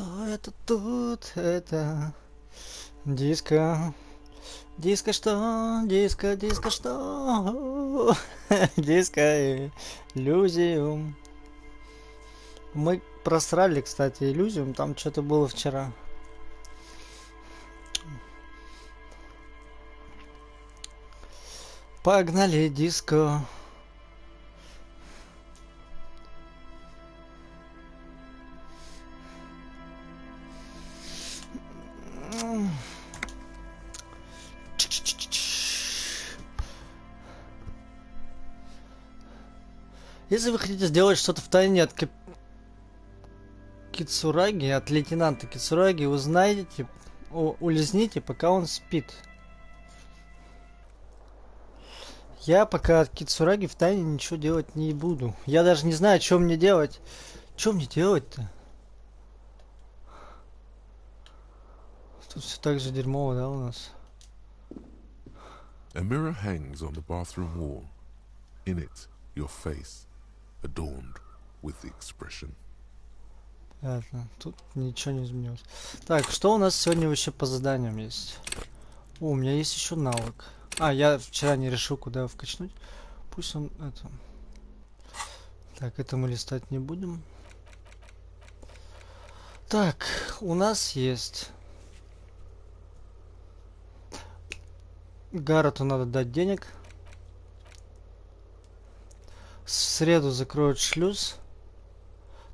Что это тут? Это диско. Диско что? Диско, диско что? Диско иллюзиум. Мы просрали, кстати, иллюзиум. Там что-то было вчера. Погнали диско. Если вы хотите сделать что-то в тайне от Кицураги, от лейтенанта Кицураги, узнаете, улизните, пока он спит. Я пока от Кицураги в тайне ничего делать не буду. Я даже не знаю, что мне делать. Что мне делать-то? Тут все так же дерьмово, да, у нас? A mirror hangs on the bathroom wall. In it, your face, adorned with the expression. Понятно. Тут ничего не изменилось. Так, что у нас сегодня вообще по заданиям есть? О, у меня есть еще навык. А, я вчера не решил, куда вкачнуть. Пусть он это... Так, это мы листать не будем. Так, у нас есть... Гаррету надо дать денег. В среду закроют шлюз.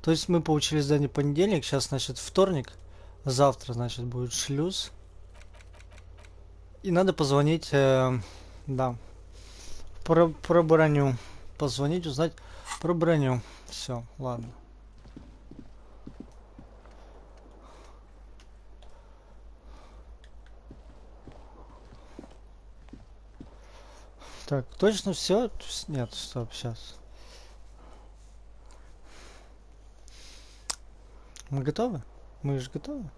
То есть мы получили задание понедельник. Сейчас, значит, вторник. Завтра, значит, будет шлюз. И надо позвонить... да. Про броню. Позвонить, узнать про броню. Все, ладно. Так, точно все? Нет, стоп, сейчас. Мы готовы? Мы же готовы?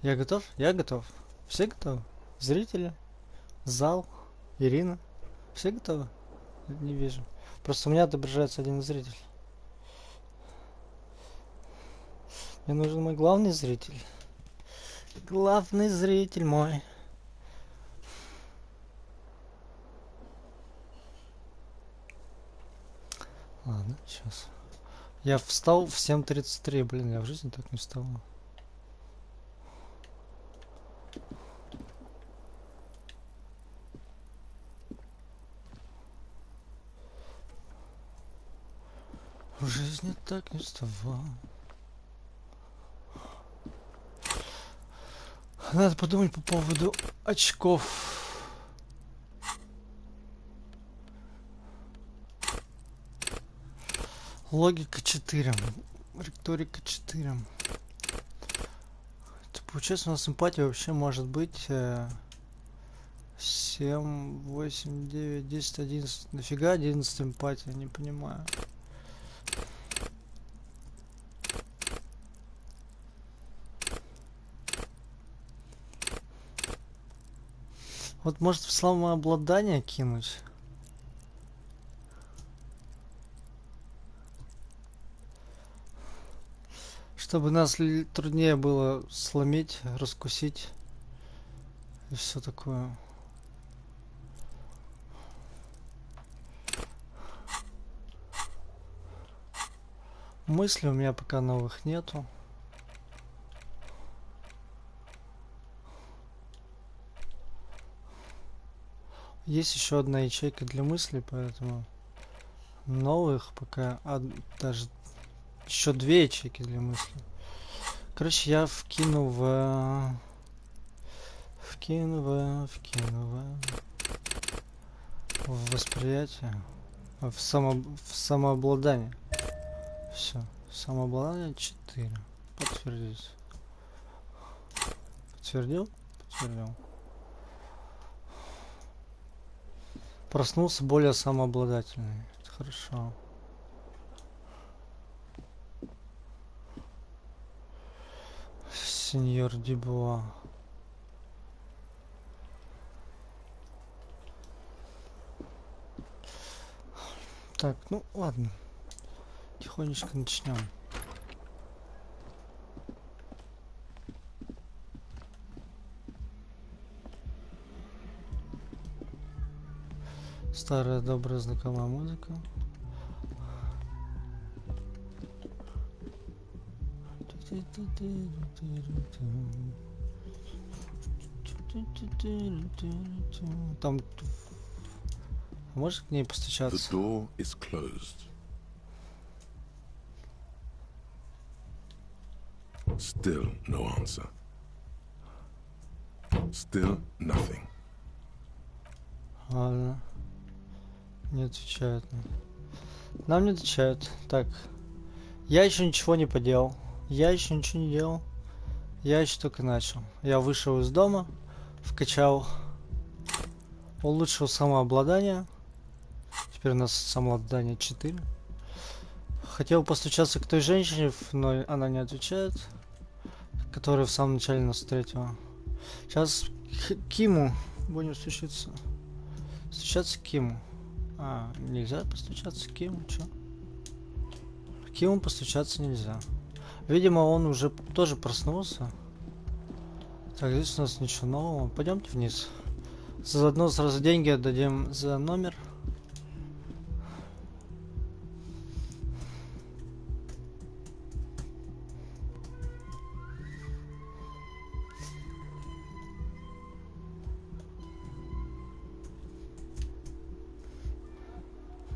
Я готов? Я готов. Все готовы? Зрители? Зал? Ирина? Все готовы? Не вижу. Просто у меня отображается один зритель. Мне нужен мой главный зритель. Главный зритель мой. Ладно, сейчас. Я встал в 7:33. Блин, я в жизни так не встал. В жизни так не вставал. Надо подумать по поводу очков. Логика 4. Риторика 4. Это получается, у нас эмпатия вообще может быть 7, 8, 9, 10, 11. Нафига 11 эмпатия? Не понимаю. Вот может в самообладание кинуть? Чтобы нас труднее было сломить, раскусить и все такое. Мыслей у меня пока новых нету. Есть еще одна ячейка для мыслей, поэтому новых пока даже еще 2 ячейки для мыслей. Короче, я вкину в восприятие, в самообладание. Все, самообладание 4. Подтвердить. Подтвердил? Подтвердил. Проснулся более самообладательный. Это хорошо. Сеньор Дюбуа. Так, ну ладно. Тихонечко начнем. Старая добрая знакомая музыка. Там... Можешь к ней The постучаться? door is closed. Still no answer. Still nothing. Ладно. Не отвечают. Нам не отвечают. Так. Я еще ничего не поделал. Я еще ничего не делал. Я еще только начал. Я вышел из дома, вкачал, улучшил самообладание. Теперь у нас самообладание 4. Хотел постучаться к той женщине, но она не отвечает. Которая в самом начале нас встретила. Сейчас к Киму будем стучаться. Стучаться к Киму. А, нельзя постучаться к Киму, чё? К Киму постучаться нельзя. Видимо, он уже тоже проснулся. Так, здесь у нас ничего нового. Пойдемте вниз. Заодно сразу деньги отдадим за номер.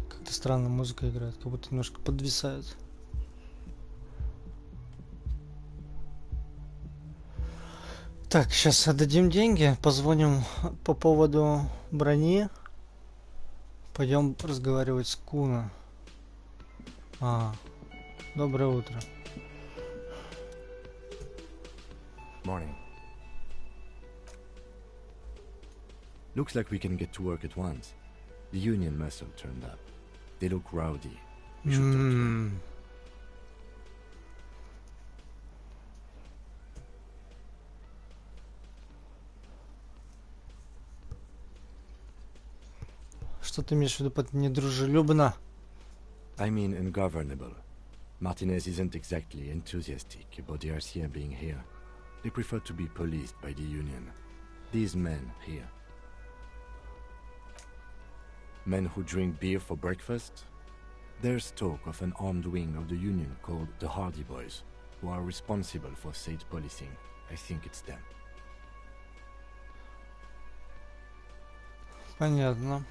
Как-то странно музыка играет, как будто немножко подвисает. Так, сейчас отдадим деньги, позвоним по поводу брони. Пойдем разговаривать с Куна. Доброе утро. Morning. Looks like we can get to work at once. The union muscle turned up. They look rowdy. We should talk to them. Что ты имеешь в виду под недружелюбно? I mean ungovernable. Martinez isn't exactly enthusiastic about the RCM being here. They prefer to be policed by the union. These men here. Men who drink beer for breakfast? There's talk of an armed wing of the union called the Hardy Boys, who are responsible for state policing. I think it's them. Понятно.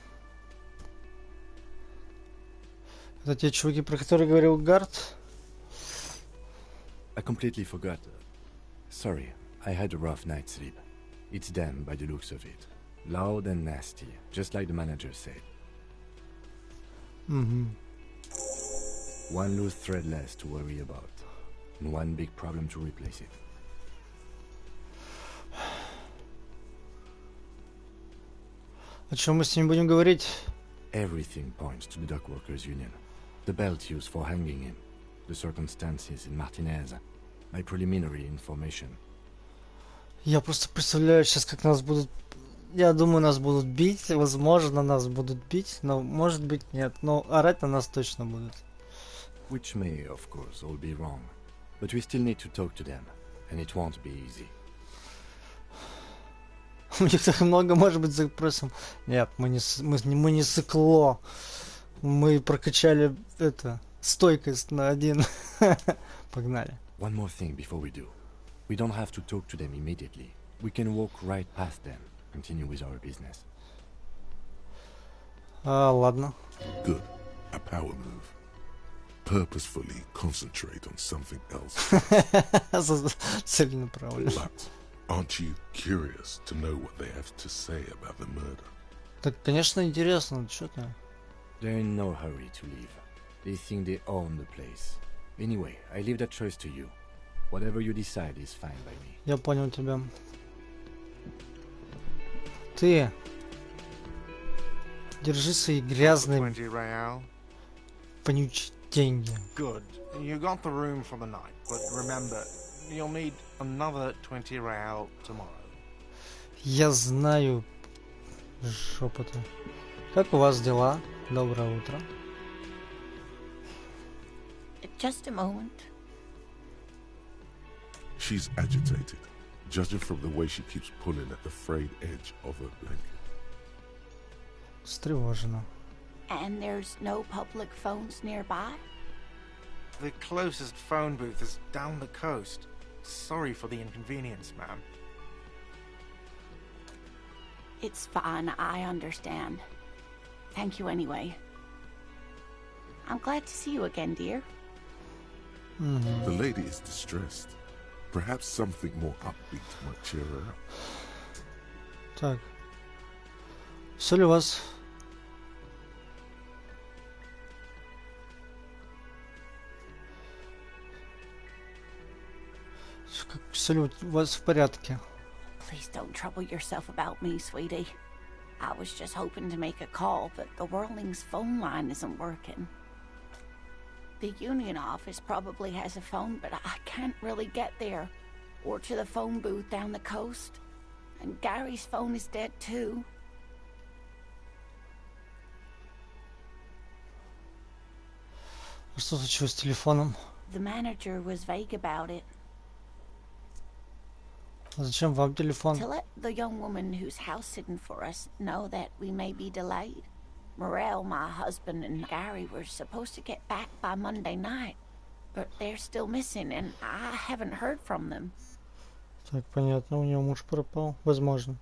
Это те чуваки, про которые говорил Гард? I completely forgot. Sorry, I had a rough night's sleep. It's them by the looks of it. Loud and nasty, just like the manager said. Угу. One loose thread less to worry about, and one big problem to replace it. О чем мы с ним будем говорить? Everything points to the dock workers union. The belt used for hanging him, the circumstances in Martinez, my preliminary information. Я просто представляю сейчас, как нас будут... Я думаю, нас будут бить. Возможно, нас будут бить, но может быть нет. Но орать на нас точно будут. Which may, of course, all be wrong. But we still need to talk to them, and it won't be easy. У них так много, может быть, запросом. Нет, мы не сыкло. Мы прокачали стойкость на 1. Погнали. One more thing before we do. We don't have to talk to them immediately. We can walk right past them, continue with our business. Ладно. Good. A power move. Purposefully concentrate on something else. Целенаправленно. But aren't you curious to know what they have to say about the murder? Так, конечно, интересно. Что ты? They're in no hurry to leave. They think they own the place. Anyway, I leave that choice to you. Whatever you decide is fine by me. Я понял тебя. Ты держи свои грязные 20 real. вонючие деньги. Good. You got the room for the night, but remember, you'll need another 20 real tomorrow. Я знаю, шепоты. Как у вас дела? Доброе утро. Just a moment. She's agitated, judging from the way she keeps pulling at the frayed edge of her blanket. Встревожена. And there's no public phones nearby? The closest phone booth is down the coast. Sorry for the inconvenience, ma'am. It's fine, I understand. Thank you anyway. I'm glad to see you again, dear. The lady is distressed. Perhaps something more upbeat might cheer her up. Так. Все ли у вас... Все ли у вас в порядке? Please don't trouble yourself about me, sweetie. I was just hoping to make a call, but the Whirling's phone line isn't working. The union office probably has a phone, but I can't really get there. Or to the phone booth down the coast. And Gary's phone is dead too. Что случилось с телефоном? The manager was vague about it. Зачем вам телефон? To let the young woman who's house sitting for us know that we may be delayed. Morel, my husband, and Gary were supposed to get back by Monday night, but they're still missing, and I haven't heard from them. Так, понятно, у него муж пропал. Возможно.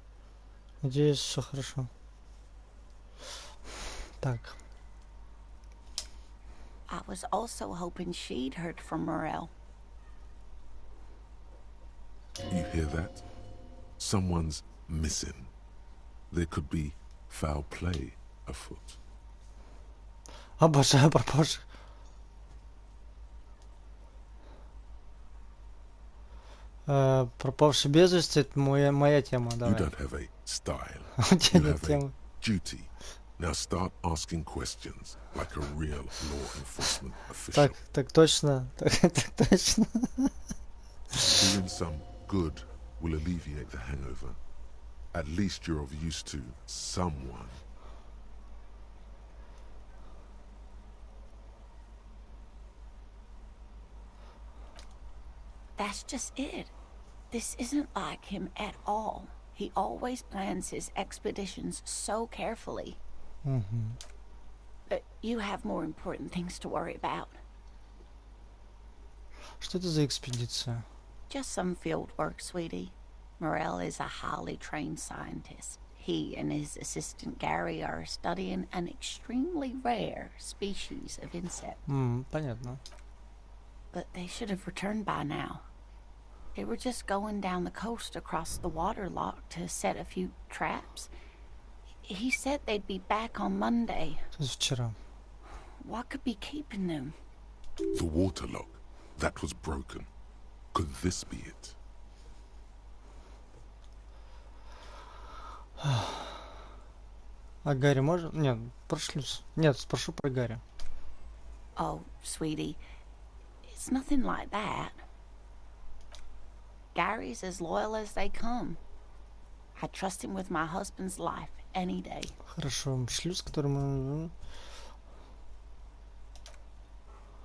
Надеюсь, все хорошо. Так. I was also hoping she'd heard from Morel. You hear that? Someone's missing. There could be foul play afoot. Обожаю пропавших. Пропавший без вести — это моя тема, You давай. don't have a style. У тебя You нет have a темы. duty. Now start asking questions like a real law enforcement official. Так точно. Так точно. Doing some good will alleviate the hangover. At least you're of use to someone. That's just it. This isn't like him at all. He always plans his expeditions so carefully. But you have more important things to worry about. Что это за экспедиция? Just some field work, sweetie. Morel is a highly trained scientist. He and his assistant Gary are studying an extremely rare species of insect. Понятно. But they should have returned by now. They were just going down the coast across the water lock to set a few traps. He said they'd be back on Monday. То есть вчера. What could be keeping them? The water lock. That was broken. Could this be it? А Гарри можно? Нет, прошлюсь. Нет, спрошу про Гарри. Oh, sweetie, it's nothing like that. Gary's as loyal as they come. I trust him with my husband's life any day. Хорошо, шлюз, который мы...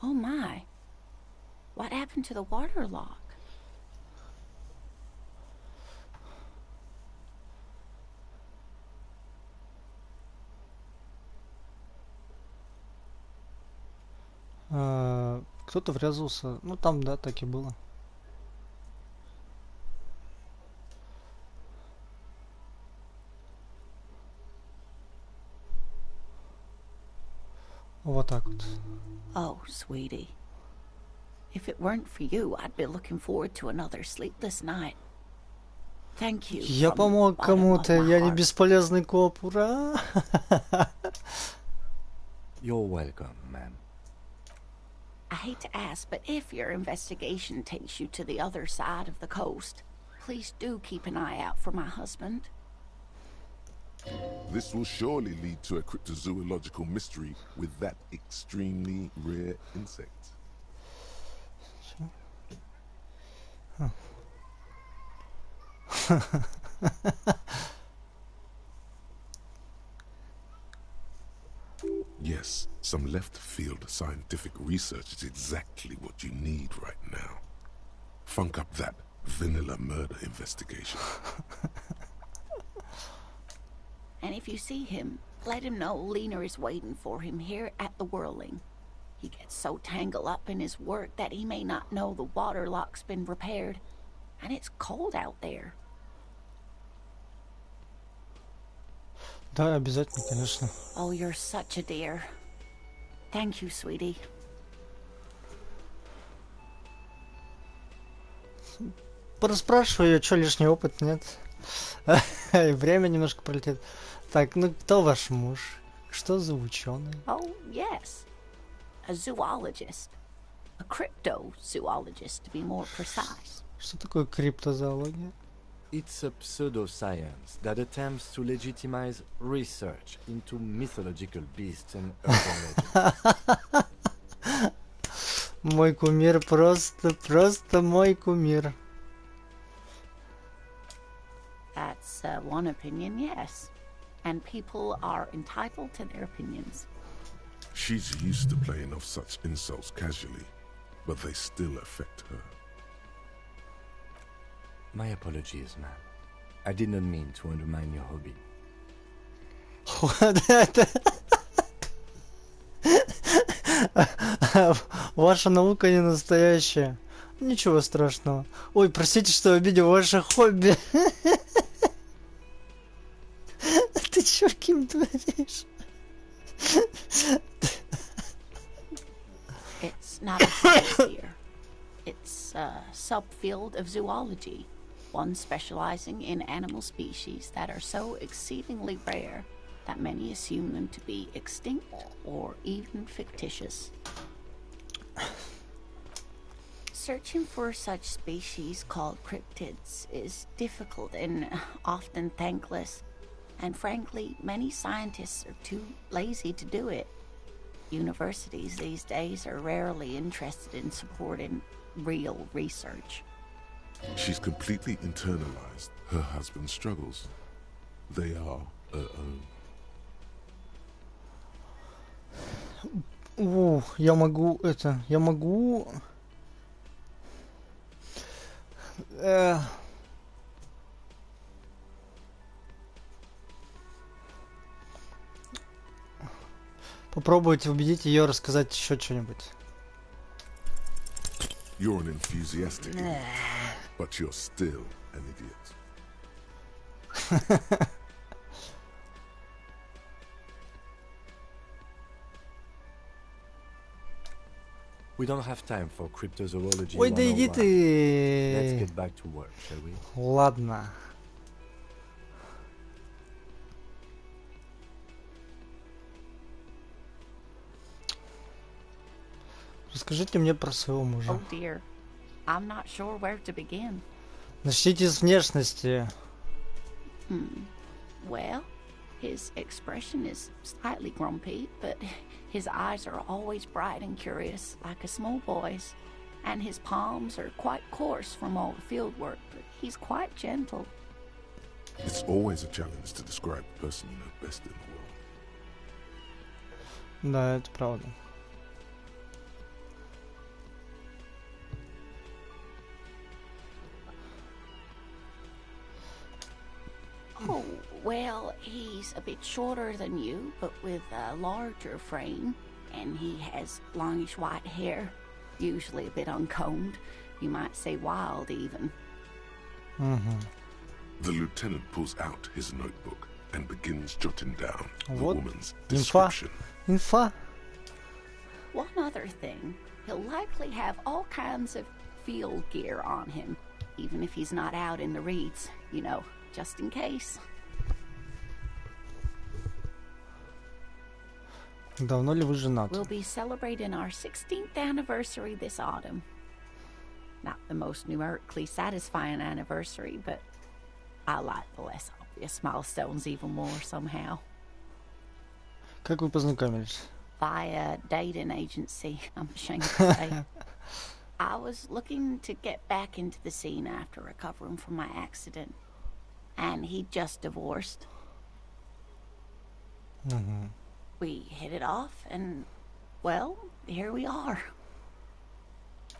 Oh my. What happened to the water lock? Кто-то врезался. Ну там, да, так и было. Вот так вот. Oh, sweetie. If it weren't for you, I'd be looking forward to another sleepless night. Thank you. Я from the помог bottom of кому-то, my я не heart. бесполезный коп, ура! You're welcome, ma'am. I hate to ask, but if your investigation takes you to the other side of the coast, please do keep an eye out for my husband. This will surely lead to a cryptozoological mystery with that extremely rare insect. Yes, some left-field scientific research is exactly what you need right now. Funk up that vanilla murder investigation. And if you see him, Let him know Lena is waiting for him here at the Whirling. He gets so tangled up in his work that he may not know the water lock's been repaired. And it's cold out there. Да, обязательно, конечно. Oh, you're such a dear. Thank you, sweetie. Пораспрашиваю ее, что лишний опыт, нет? И время немножко пролетит. Так, ну кто ваш муж? Что за ученый? Oh, yes. A zoologist. A cryptozoologist, to be more precise. Что такое криптозоология? It's a pseudoscience that attempts to legitimize research into mythological beasts and urban legends. Мой кумир, просто мой кумир. That's one opinion, yes. And people are entitled to their opinions. She's used to playing off such insults casually, but they still affect her. My apologies, ma'am. I did not mean to undermine your hobby. Ваша наука не настоящая. Ничего страшного. Ой, простите, что обидел ваше хобби. Ты чё, Ким, творишь? It's not a science here. It's a subfield of zoology, one specializing in animal species that are so exceedingly rare that many assume them to be extinct or even fictitious. Searching for such species called cryptids is difficult and often thankless, and frankly, many scientists are too lazy to do it. Universities these days are rarely interested in supporting real research. She's completely internalized her husband's struggles. They are her own. Я могу попробовать убедить ее рассказать еще что-нибудь. You're an enthusiastic idiot, but you're still an idiot. We don't have time for cryptozoology. Ой, да иди 101. Let's ты. get back to work, shall we? Ладно. Расскажите мне про своего мужа. Oh dear, I'm not sure where to begin. Начните с внешности. Well, his expression is slightly grumpy, but his eyes are always bright and curious, like a small boy's. And his palms are quite coarse from all the field work, but he's quite gentle. It's always a challenge to describe the person you know best in the world. Да, это правда. Oh, well, he's a bit shorter than you, but with a larger frame, and he has longish white hair, usually a bit uncombed. You might say wild, even. The lieutenant pulls out his notebook and begins jotting down the Вот. woman's Инфа. description. Инфа. One other thing, he'll likely have all kinds of field gear on him, even if he's not out in the reeds, you know, just in case. Давно ли вы женаты? We'll be celebrating our 16th anniversary this autumn. Not the most numerically satisfying anniversary, but I like the less obvious milestones even more somehow. Как вы познакомились? Via dating agency, I'm ashamed to say. I was looking to get back into the scene after recovering from my accident, and he'd just divorced. We hit it off, and, well, here we are.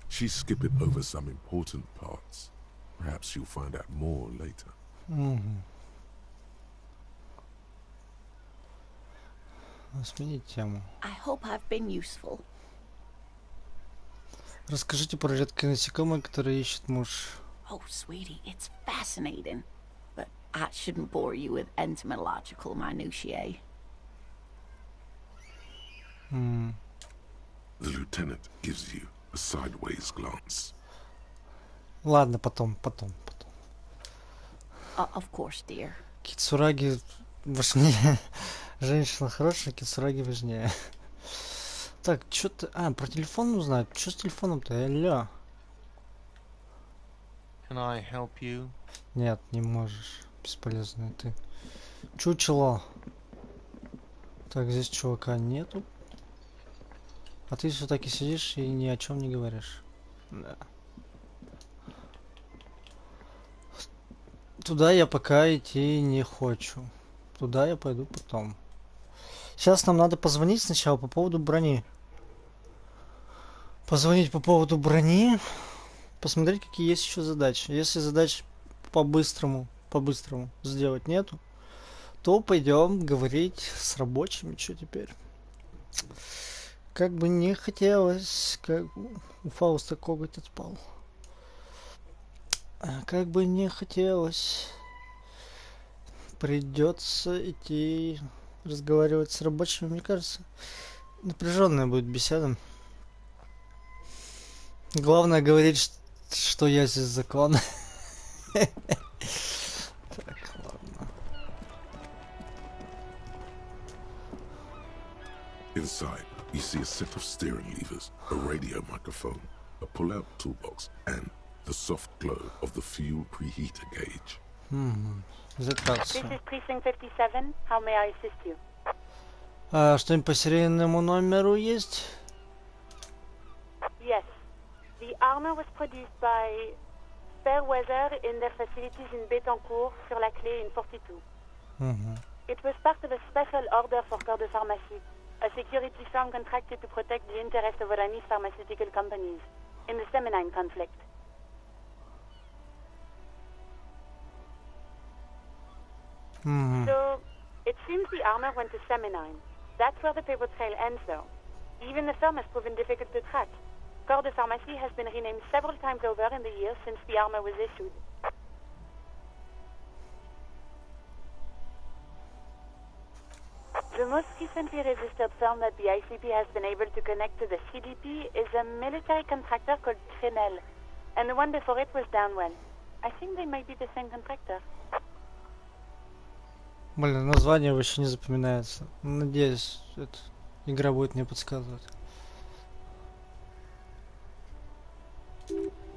She's skipping over some important parts. Perhaps you'll find out more later. Сменить тему. I hope I've been useful. Расскажите про редкие насекомые, которые ищет муж. Oh, sweetie, it's fascinating. But I shouldn't bore you with entomological minutiae. М, The lieutenant gives you a sideways glance. Ладно, потом. Of course, dear. Кицураги важнее. Женщина хорошая, кицураги важнее. Так, что-то... А, про телефон узнать. Что с телефоном-то? Алло. Can I help you? Нет, не можешь. Бесполезная ты. Чучело. Так, здесь чувака нету. А ты все таки сидишь и ни о чем не говоришь. Да. Туда я пока идти не хочу. Туда я пойду потом. Сейчас нам надо позвонить сначала по поводу брони. Позвонить по поводу брони. Посмотреть, какие есть еще задачи. Если задач по-быстрому сделать нету, то пойдем говорить с рабочими. Что теперь? Как бы не хотелось, как у Фауста коготь отпал. Как бы не хотелось, придется идти разговаривать с рабочими. Мне кажется, напряженная будет беседа. Главное говорить, что я здесь закон. Так, ладно. Inside, you see a set of steering levers, a radio microphone, a pull-out toolbox, and the soft glow of the fuel preheater gauge. Заказ. This is Precinct 57. How may I assist you? Что-нибудь по серийному номеру есть? Yes. The armor was produced by Fairweather in their facilities in Bétancourt, sur la Clé in 42. It was part of a special order for Corps de Pharmacie, a security firm contracted to protect the interests of Oranese pharmaceutical companies in the Semenine conflict. So, it seems the armor went to Semenine. That's where the paper trail ends, though. Even the firm has proven difficult to track. Corps de Pharmacie has been renamed several times over in the years since the armor was issued. The most recently registered firm that the ICP has been able to connect to the CDP is a military contractor called Trinell, and the one before it was Downwell. I think they might be the same contractor. Блин, название вообще не запоминается. Надеюсь, эта игра будет мне подсказывать.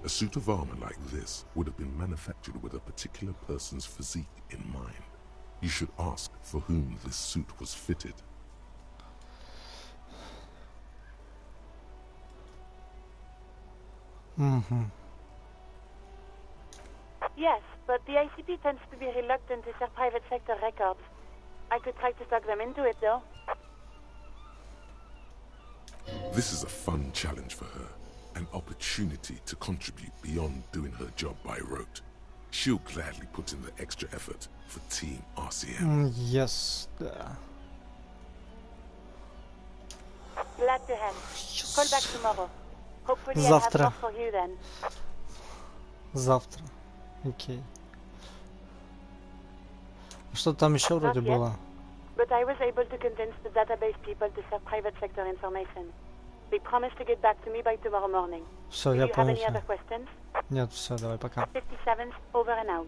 A suit of armor like this would have been manufactured with a particular person's physique in mind. You should ask for whom this suit was fitted. Yes, but the ICP tends to be reluctant to share private sector records. I could try to talk them into it, though. This is a fun challenge for her, an opportunity to contribute beyond doing her job by rote. She'll gladly put in the extra effort for Team RCM. Yes, да. Glad to help. Call back tomorrow. Hopefully I'll have Завтра. more for you then. Завтра. Окей. Что там еще вроде Not yet. было? But I was able to convince the database people to share private sector information. They promised to get back to me by tomorrow morning. Все, Do я you have понял. any Всё. other questions? Нет, все, давай, пока. 57th, over and out.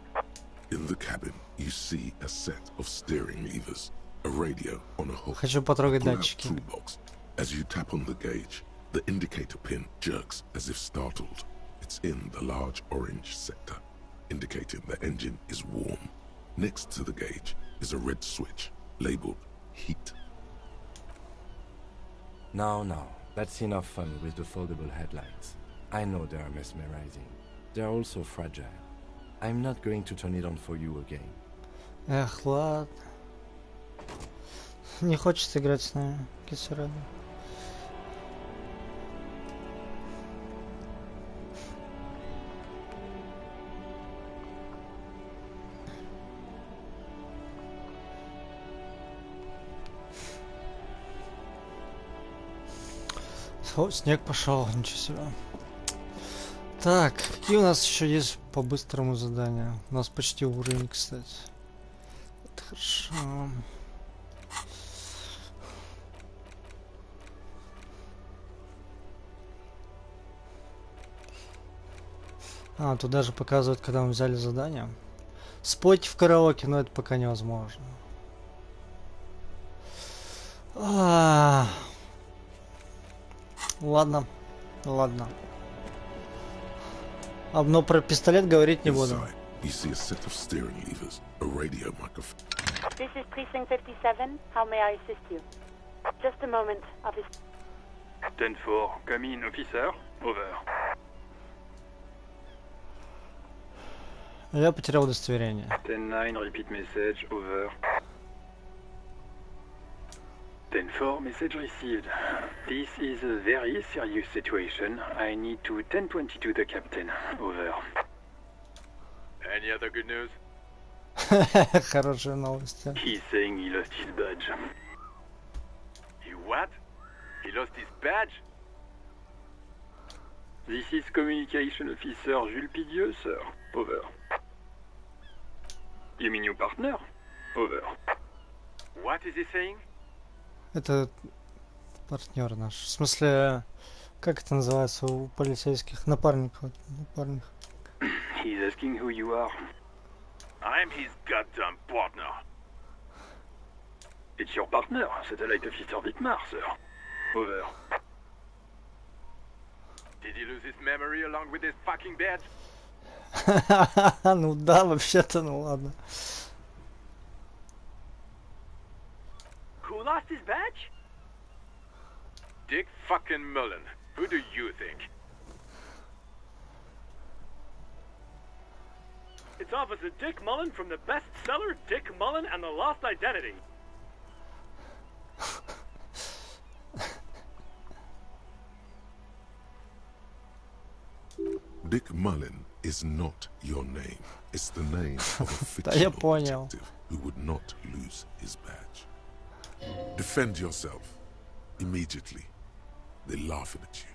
In the cabin, you see a set of steering levers, a radio on a hook, Хочу потрогать pull-out датчики. toolbox. As you tap on the gauge, the indicator pin jerks as if startled. It's in the large orange sector, indicating the engine is warm. Next to the gauge is a red switch labeled heat. Now, that's enough fun with the foldable headlights. I know they are mesmerizing. They are also fragile. I'm not going to turn it on for you again. Эх, ладно. Не хочется играть с нами, Кисарада. О, снег пошел, ничего себе. Так, какие у нас еще есть по быстрому заданию? У нас почти уровень, кстати. Это хорошо. А, тут даже показывают, когда мы взяли задание. Спойте в караоке, но это пока невозможно. Ладно, ладно. Но про пистолет говорить не буду. You see a set of steering levers, a radio microphone. This is Precinct 57. How may I assist you? Just a moment, officer. 10-4, come in, officer. Over. Я потерял удостоверение. 10-9, repeat message. Over. 10-4, message received. This is a very serious situation. I need to 10-22 the captain. Over. Any other good news? Хорошая новость. He's saying he lost his badge. He what? He lost his badge? This is Communication Officer Jules Pidieux, sir. Over. You mean your partner? Over. What is he saying? Это партнер наш. В смысле, как это называется у полицейских? Напарник. Напарник. He's asking who you are. I'm his goddamn partner. It's your partner, Satellite Officer Vitmar, sir. Over. Did he lose his memory along with his fucking badge? Ну да, вообще-то, ну ладно. Who lost his badge? Dick fucking Mullen. Who do you think? It's Officer Dick Mullen from the bestseller Dick Mullen and the Lost Identity. Dick Mullen is not your name. It's the name of a Да я fictional понял. detective who would not lose his badge. Defend yourself. Immediately. They're laughing at you.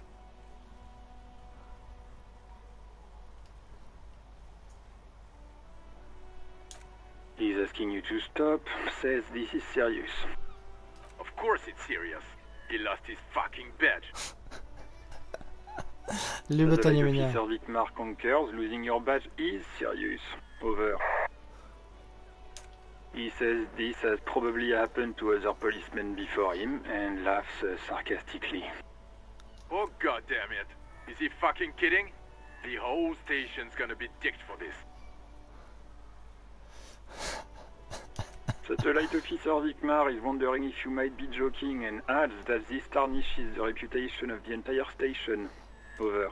He's asking you to stop, says this is serious. Of course it's serious. He lost his fucking badge. Любят они Satellite меня. Officer Vitmar concurs, losing your badge is serious. Over. He says this has probably happened to other policemen before him and laughs sarcastically. Oh goddamn it. Is he fucking kidding? The whole station's gonna be dicked for this. Satellite Officer Vitmar is wondering if you might be joking and adds that this tarnishes the reputation of the entire station. Over.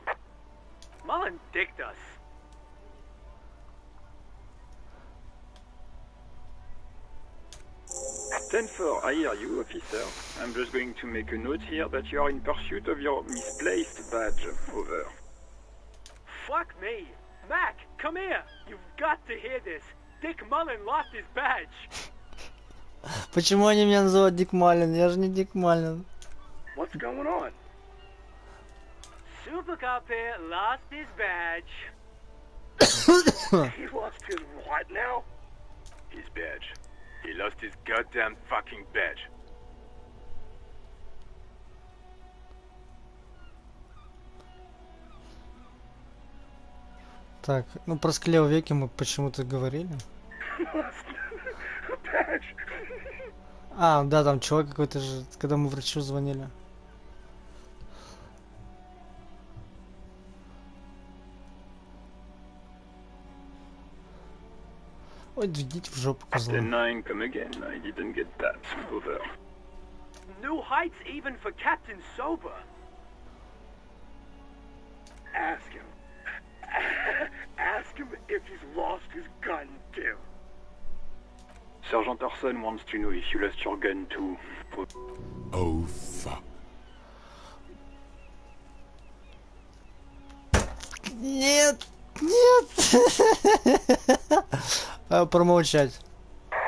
Mullen dicked us. Ten-4, I hear you, officer. I'm just going to make a note here that you are in pursuit of your misplaced badge. Over. Fuck me. Mac, come here. You've got to hear this. Dick Mullen lost his badge. Почему они меня называют Дик Малин? Я же не Дик Малин. What's going on? Super Cop here lost his badge. He lost his what now? His badge. He lost his goddamn fucking badge. Так, ну про склеовеки мы почему-то говорили. А, да, там чувак какой-то же, когда мы врачу звонили. Ой, идите в жопу, козлы. 10-9, come again. I didn't get that. Over. New heights even for Captain Sober. Ask him. Ask him if he's lost his gun too. Sergeant Orson wants to know if you lost your gun too. Oh, fuck. Нет, нет. Промолчать.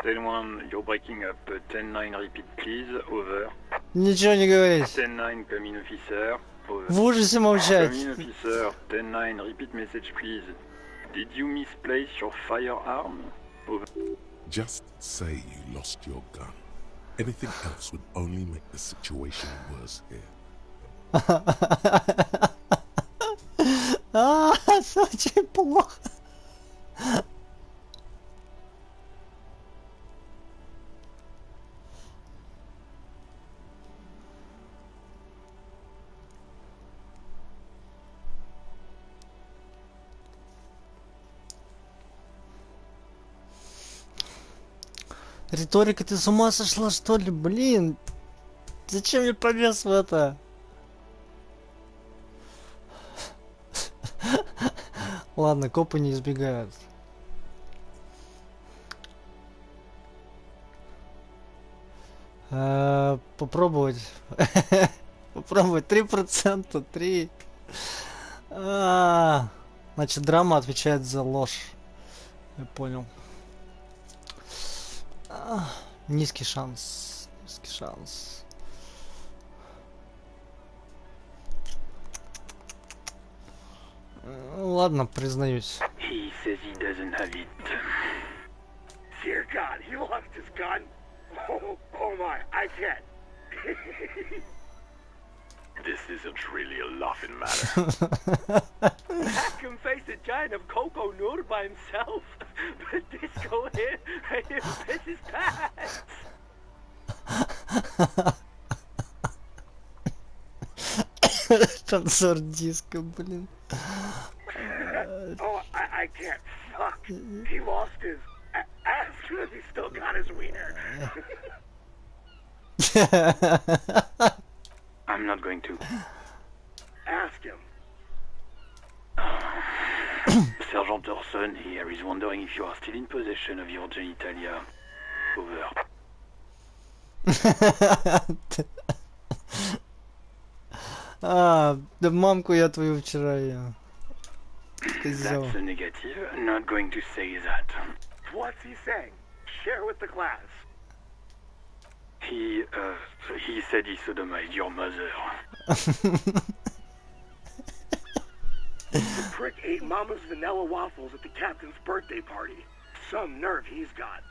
10-1, you're breaking up. 10-9, repeat please. Over. Ничего не говорить. 10-9, come in, officer. В ужасе молчать. Come in, officer. 10-9, repeat message, please. Did you misplace your firearm? Over. Just say you lost your gun. Anything else would only make the situation worse here. Все очень плохо. Риторика, ты с ума сошла, что ли? Блин! Зачем я полез в это? Ладно, копы не избегают. Попробовать. Попробовать. 3%. 3. Значит, драма отвечает за ложь. Я понял. Низкий шанс. Низкий шанс. Ладно, признаюсь. He says he doesn't have it. Dear God, he lost his gun? Oh my, I can't. This isn't really a laughing matter. Mac can face a giant of Coco Nur by himself, but Disco here made him piss his pants. Танцор диско, блин. Oh, I can't. Fuck. He lost his ass, but he still got his wiener. I'm not going to. Ask him. Sergeant Orson here is wondering if you are still in possession of your genitalia. Over. Да мамку я твою вчера я. Козел. That's a negative. Not going to say that. What's he saying? Share with the class. He said he sodomized your mother. The prick ate Mama's vanilla waffles at the captain's birthday party. Some nerve he's got.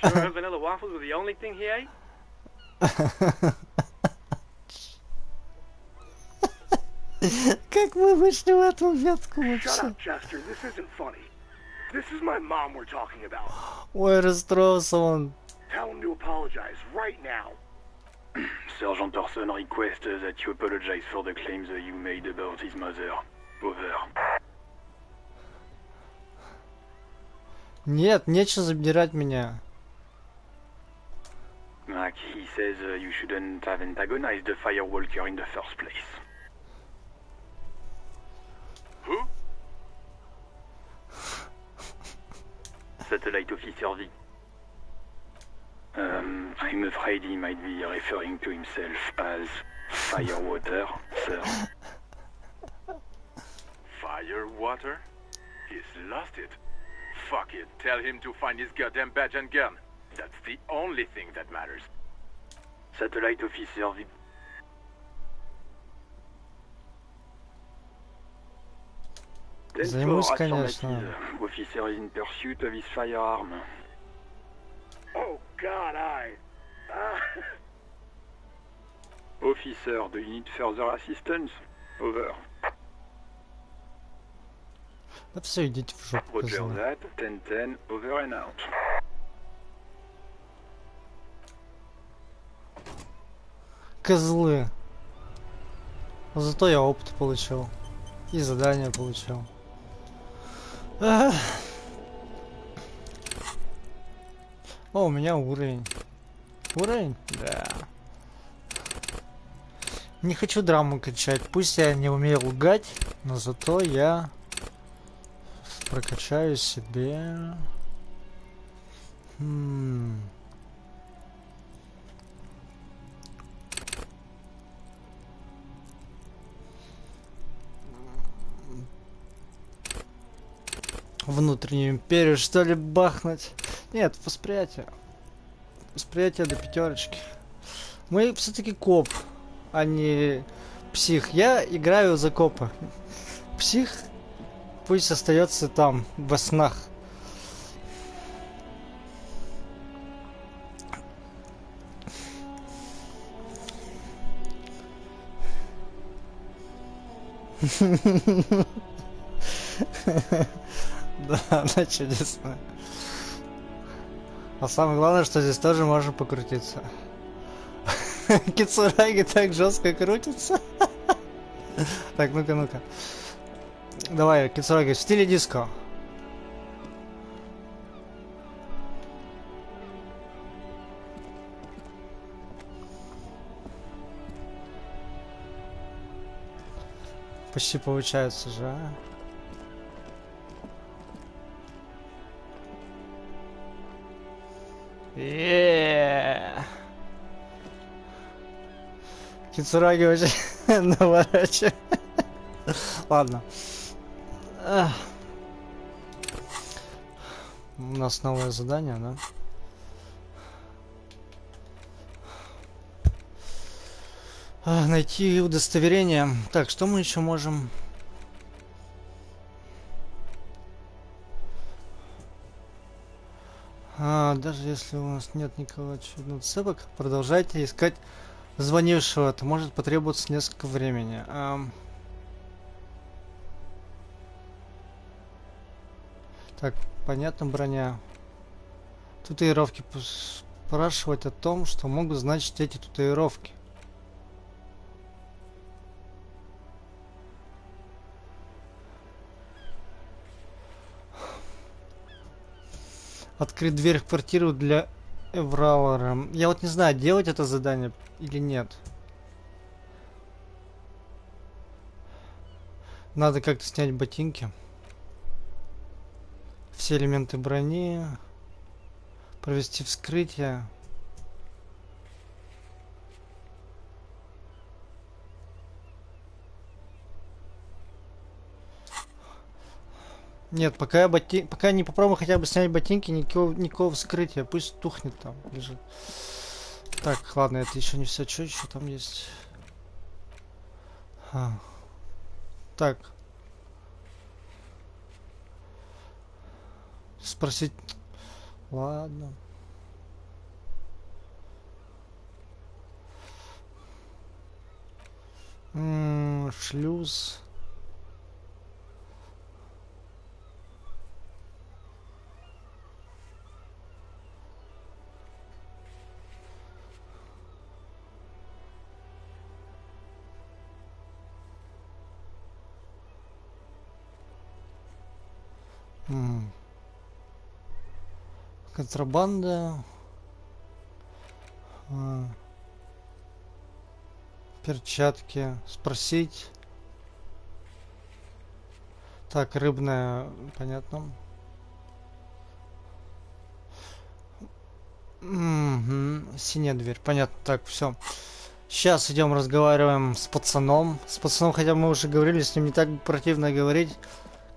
Sure vanilla waffles were the only thing he ate? Как мы вышли в эту ветку вообще? Shut up, Chester. This isn't funny. This is my mom we're talking about. Ой, расстроился он. Tell him to apologize right now. Sergeant Orson requests that you apologize for the claims that you made about his mother. Over. Нет, нечего забирать меня. Mac, he says you shouldn't have antagonized the firewalker in the first place. Who? Satellite Officer V. I'm afraid he might be referring to himself as Firewater, sir. Firewater? He's lost it. Fuck it. Tell him to find his goddamn badge and gun. That's the only thing that matters. Satellite Officer V. Займусь, конечно. Officer is in pursuit of his firearm. Oh, God, Officer, do you need further assistance? Over. Да все, идите в жопу, Roger козлы. that. 10-10, over and out. Козлы. Зато я опыт получил. И задание получил. Ах. О, у меня уровень. Уровень? Да. Не хочу драму качать. Пусть я не умею лгать, но зато я прокачаю себе. Внутреннюю империю, что ли, бахнуть? Нет, восприятие. Восприятие до 5. Мы все-таки коп. а не псих. Я играю за копа. Псих пусть остается там, во снах. Да, она чудесная. А самое главное, что здесь тоже можно покрутиться. Кицураги так жестко крутится. Так, ну-ка, ну-ка. Давай, Кицураги, в стиле диско. Почти получается же, а? Кицураги вообще наворачивает. Ладно. У нас новое задание, да? Найти удостоверение. Так, что мы еще можем? Даже если у нас нет никакого цепок, продолжайте искать звонившего. Это может потребоваться несколько времени. Так, понятно, броня. Татуировки. Спрашивать о том, что могут значить эти татуировки. Открыть дверь в квартиру для Эврауэра. Я вот не знаю, делать это задание или нет. Надо как-то снять ботинки. Все элементы брони. Провести вскрытие. Нет, пока я не попробую хотя бы снять ботинки, никакого вскрытия. Пусть тухнет там, лежит. Так, ладно, это еще не все. Что еще там есть? Так. Спросить. Ладно. Шлюз. Контрабанда. Перчатки. Спросить. Так, рыбная. Понятно. Синяя дверь. Понятно. Так, все. Сейчас идем разговариваем с пацаном. С пацаном, хотя мы уже говорили, с ним не так противно говорить,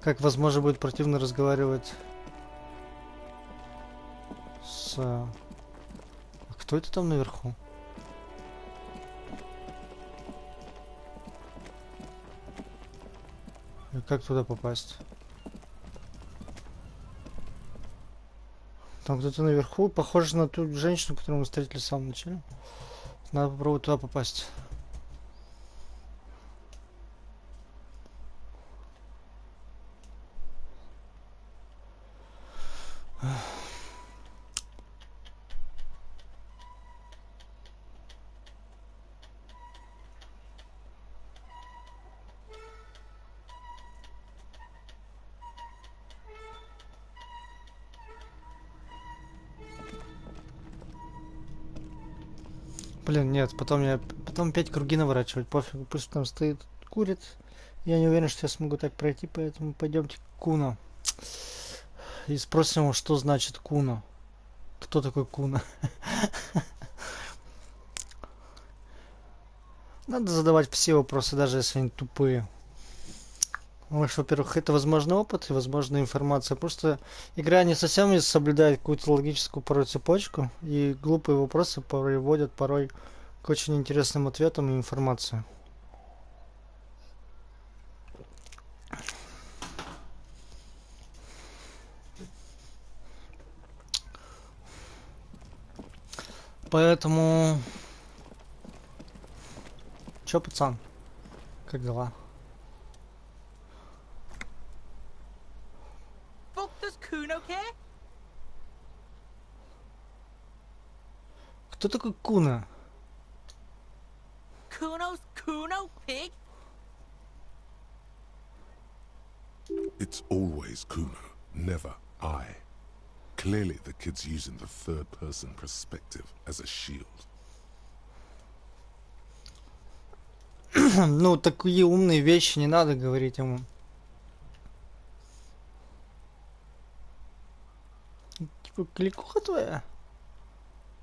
как, возможно, будет противно разговаривать с... А кто это там наверху? И как туда попасть? Там кто-то наверху, похоже на ту женщину, которую мы встретили в самом начале. Надо попробовать туда попасть. Блин, нет, потом 5 круги наворачивать, пофигу, пусть там стоит, курит. Я не уверен, что я смогу так пройти, поэтому пойдемте к Куно. И спросим его, что значит Куно. Кто такой Куно? Надо задавать все вопросы, даже если они тупые. Во-первых, это возможно опыт и возможно информация. Просто игра не совсем соблюдает какую-то логическую порой цепочку. И глупые вопросы приводят порой к к очень интересным ответам и информации. Поэтому... Чё, пацан? Как дела? Кто такой Куна? Kuno's Kuno, pig? It's always Kuno, never I. Clearly the kid's using the third-person perspective as a shield. Ну, такие умные вещи не надо говорить ему. Типа, кликуха твоя?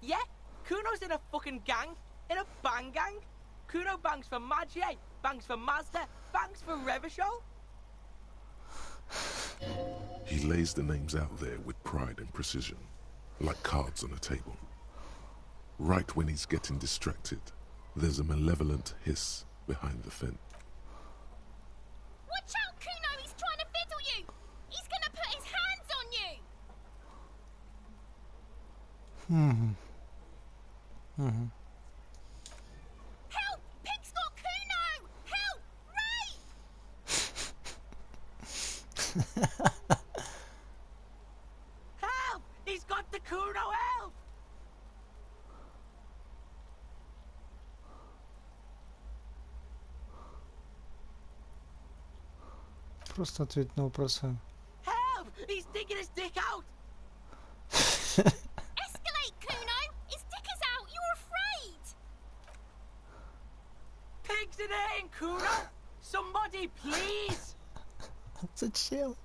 Yeah, Kuno's in a fucking gang. In a bang gang. Kuno bangs for Magier, bangs for Mazda, bangs for Revachol. He lays the names out there with pride and precision, like cards on a table. Right when he's getting distracted, there's a malevolent hiss behind the fence. Watch out, Kuno! He's trying to fiddle you! He's gonna put his hands on you! Help! Pig's got Kuno! Help! Ray! Help! He's got the Kuno elf! Просто ответь на вопросы. Help! He's digging his dick out! Escalate, Kuno! His dick is out! You're afraid! Pigs in here, Kuno! Somebody, please! Зачем?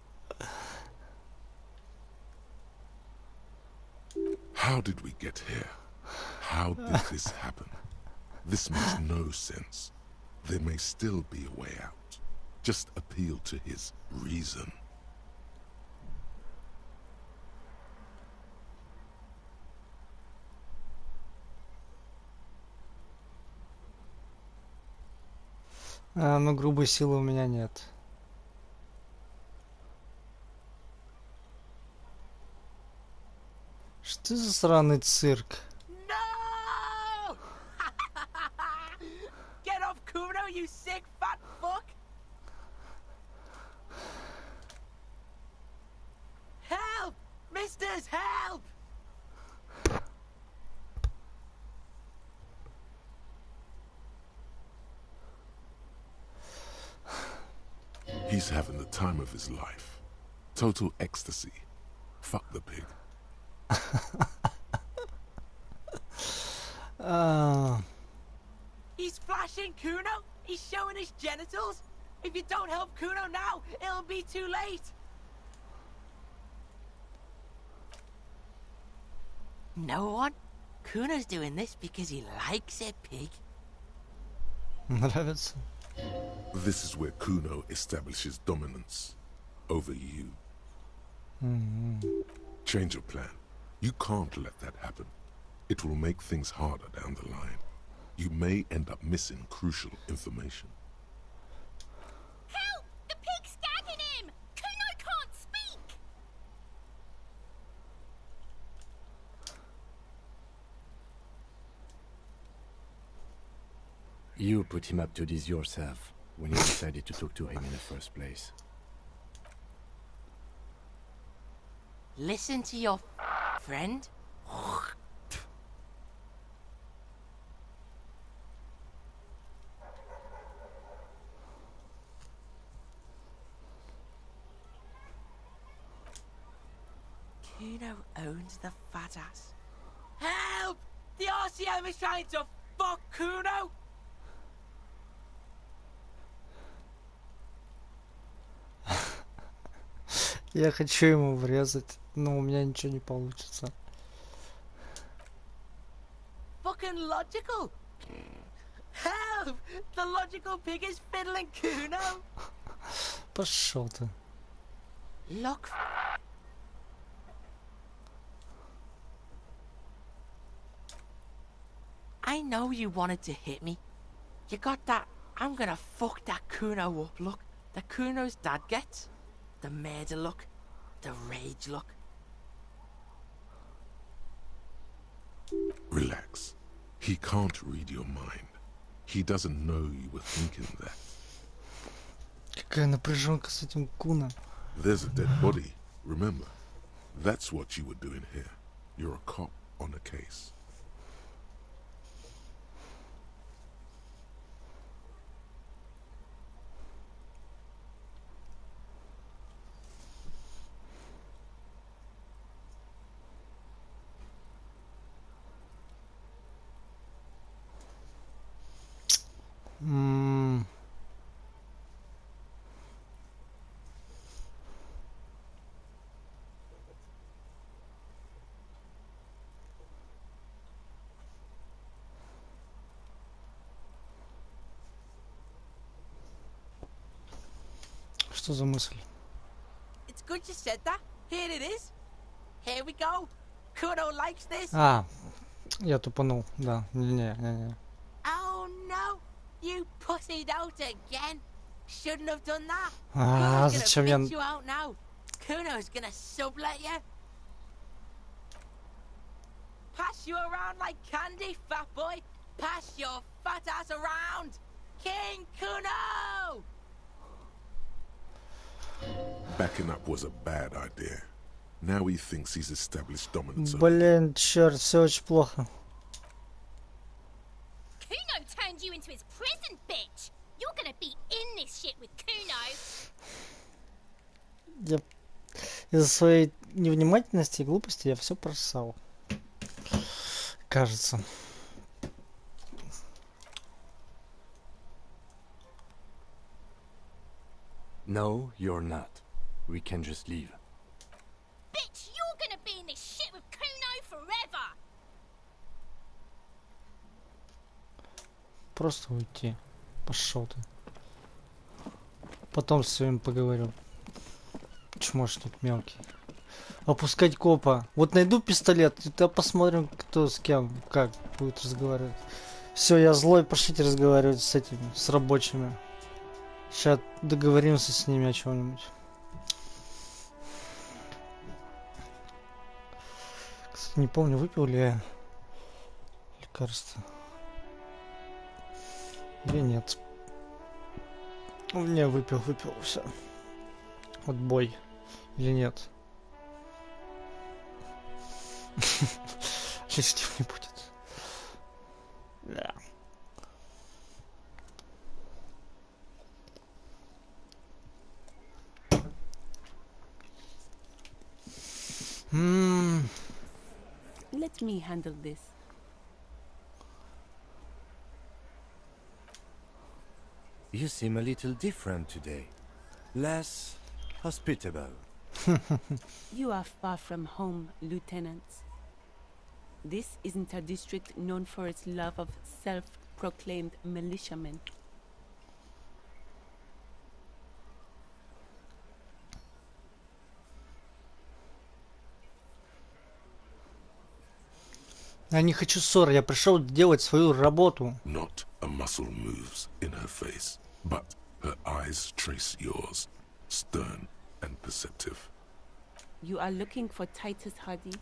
How did we get here? How did this happen? This makes no sense. There may still be a way out. Just appeal to his reason. Но грубой силы у меня нет. Что за сраный цирк? No! Get off Kuno, you sick fat fuck! Help! Misters, help! He's having the time of his life. Total ecstasy. Fuck the pig. He's flashing Kuno! He's showing his genitals! If you don't help Kuno now, it'll be too late! No one? Kuno's doing this because he likes it, pig. Нравится. This is where Kuno establishes dominance over you. Change your plan. You can't let that happen. It will make things harder down the line. You may end up missing crucial information. Help! The pig's gagging him! Kuno can't speak! You put him up to this yourself when you decided to talk to him in the first place. Listen to your friend. Kuno owns the fat ass. Help! The RCM is trying to fuck Kuno! Я хочу ему врезать, но у меня ничего не получится. Fucking logical! Help! The logical pig is fiddling Kuno! Пошел ты. Look. I know you wanted to hit me. You got that I'm gonna fuck that Kuno up look that Kuno's dad gets. The murder look. The rage look. Relax. He can't read your mind. He doesn't know you were thinking that. Какая напряженка с этим Куно. There's a dead body, remember? That's what you were doing here. You're a cop on a case. Что за мысль? It's good you said that. Here it is. Here we go. Kuno likes this. А, я тупанул, да. Не. Oh no, you pussied out again. Shouldn't have done that. А, Kuno's зачем gonna я... bitch you out now. Kuno's gonna sublet you. Pass you around like candy, fat boy. Pass your fat ass around. King Kuno! Backing up was a bad idea. Now he thinks he's established dominance over Блин, черт, все очень плохо. Kuno turned you into his prison, bitch. You're gonna be in this shit with Kuno. Я из-за своей невнимательности и глупости я все просал. Кажется. No, you're not. We can just leave. Bitch, you're gonna be in this shit with Kuno forever. Просто уйти. Пошел ты. Потом с своим поговорю. Чмошник мелкий. Опускать копа. Вот найду пистолет, и тогда посмотрим, кто с кем, как будет разговаривать. Все, я злой, пошлите разговаривать с этими, с рабочими. Сейчас договоримся с ними о чем-нибудь. Кстати, не помню, выпил ли я лекарство. Или нет. Не, выпил, все. Отбой. Или нет. Лишним не будет. Да. Let me handle this. You seem a little different today. Less hospitable. You are far from home, Lieutenant. This isn't a district known for its love of self-proclaimed militiamen. Я не хочу ссоры, я пришел делать свою работу. Not a muscle moves in her face, but her eyes trace yours, stern and perceptive. You are looking for Titus Hardy,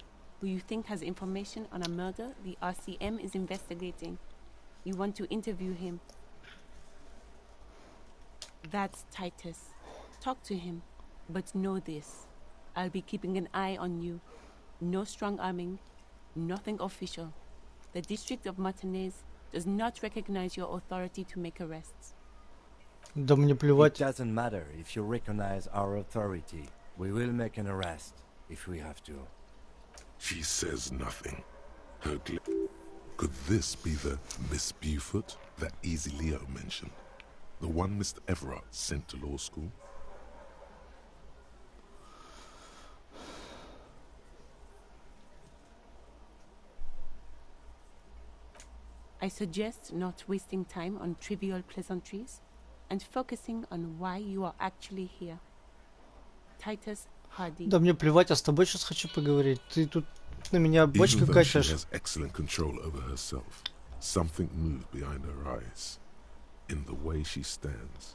who you think has information on a murder the RCM is investigating. You want to interview him. That's Titus. Talk to him, but know this. I'll be keeping an eye on you. No strong arming. Nothing official. The District of Martinez does not recognize your authority to make arrests. Да мне плевать. It doesn't matter if you recognize our authority. We will make an arrest if we have to. She says nothing. Her Could this be the Miss Beaufort that Easy Leo mentioned? The one Mr. Everard sent to law school? I suggest not wasting time on trivial pleasantries and focusing on why you are actually here. Titus Hardy. Да мне плевать, я с тобой сейчас хочу поговорить. Ты тут на меня бочку Even though she качаешь. has excellent control over herself, Something moved behind her eyes, in the way she stands,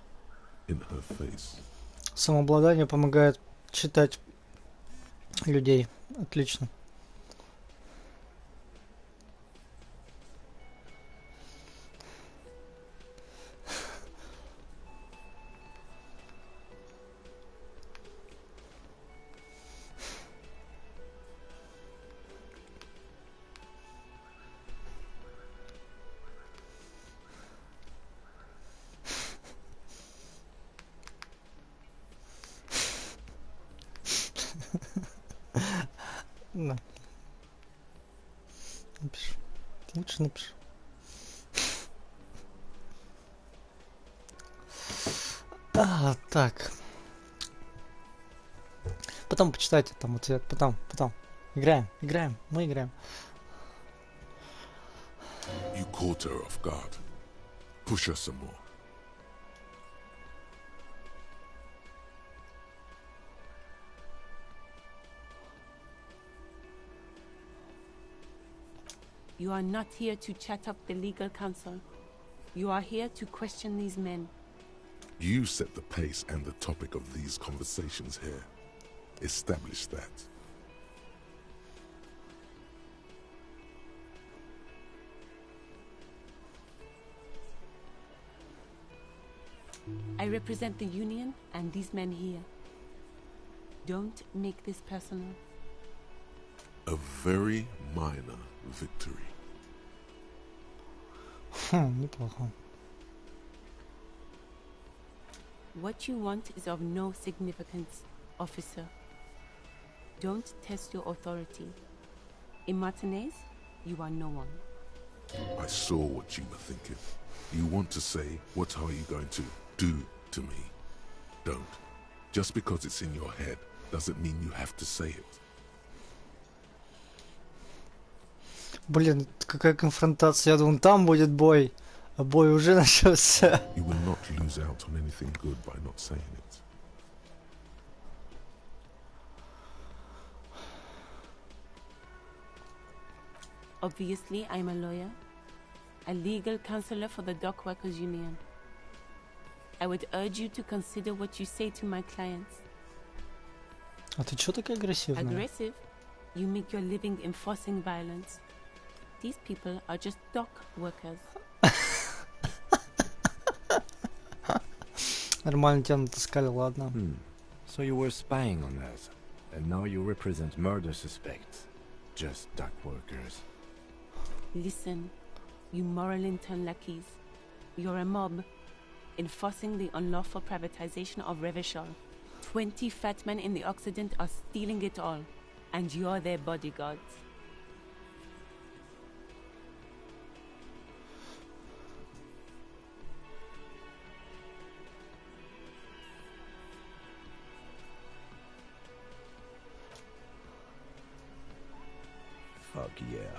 in her face. Самообладание помогает читать людей. Отлично. Да. Напишу. Лучше напишу. Так. Потом почитайте там ответ. Потом. Играем. Мы играем. You caught her off guard. Push her some more. You are not here to chat up the legal counsel. You are here to question these men. You set the pace and the topic of these conversations here. Establish that. I represent the Union and these men here. Don't make this personal. A very minor victory. Неплохо. What you want is of no significance, officer. Don't test your authority. In Martinez, you are no one. I saw what you were thinking. You want to say, what are you going to do to me? Don't. Just because it's in your head doesn't mean you have to say it. Блин, какая конфронтация. Я думал, там будет бой. А бой уже начался. You will not lose out on anything good by not saying it. Obviously, I'm a lawyer, a legal counselor for the Dock Workers Union. I would urge you to consider what you say to my clients. А ты чё такая агрессивная? Aggressive? You make your living enforcing violence. These people are just dock workers. Нормально тебя натаскали, ладно. So you were spying on us, and now you represent murder suspects. Just dock workers. Listen, you moral intern lackeys. You're a mob, enforcing the unlawful privatization of Revachol. 20 fat men in the Occident are stealing it all, and you're their bodyguards. Fuck yeah.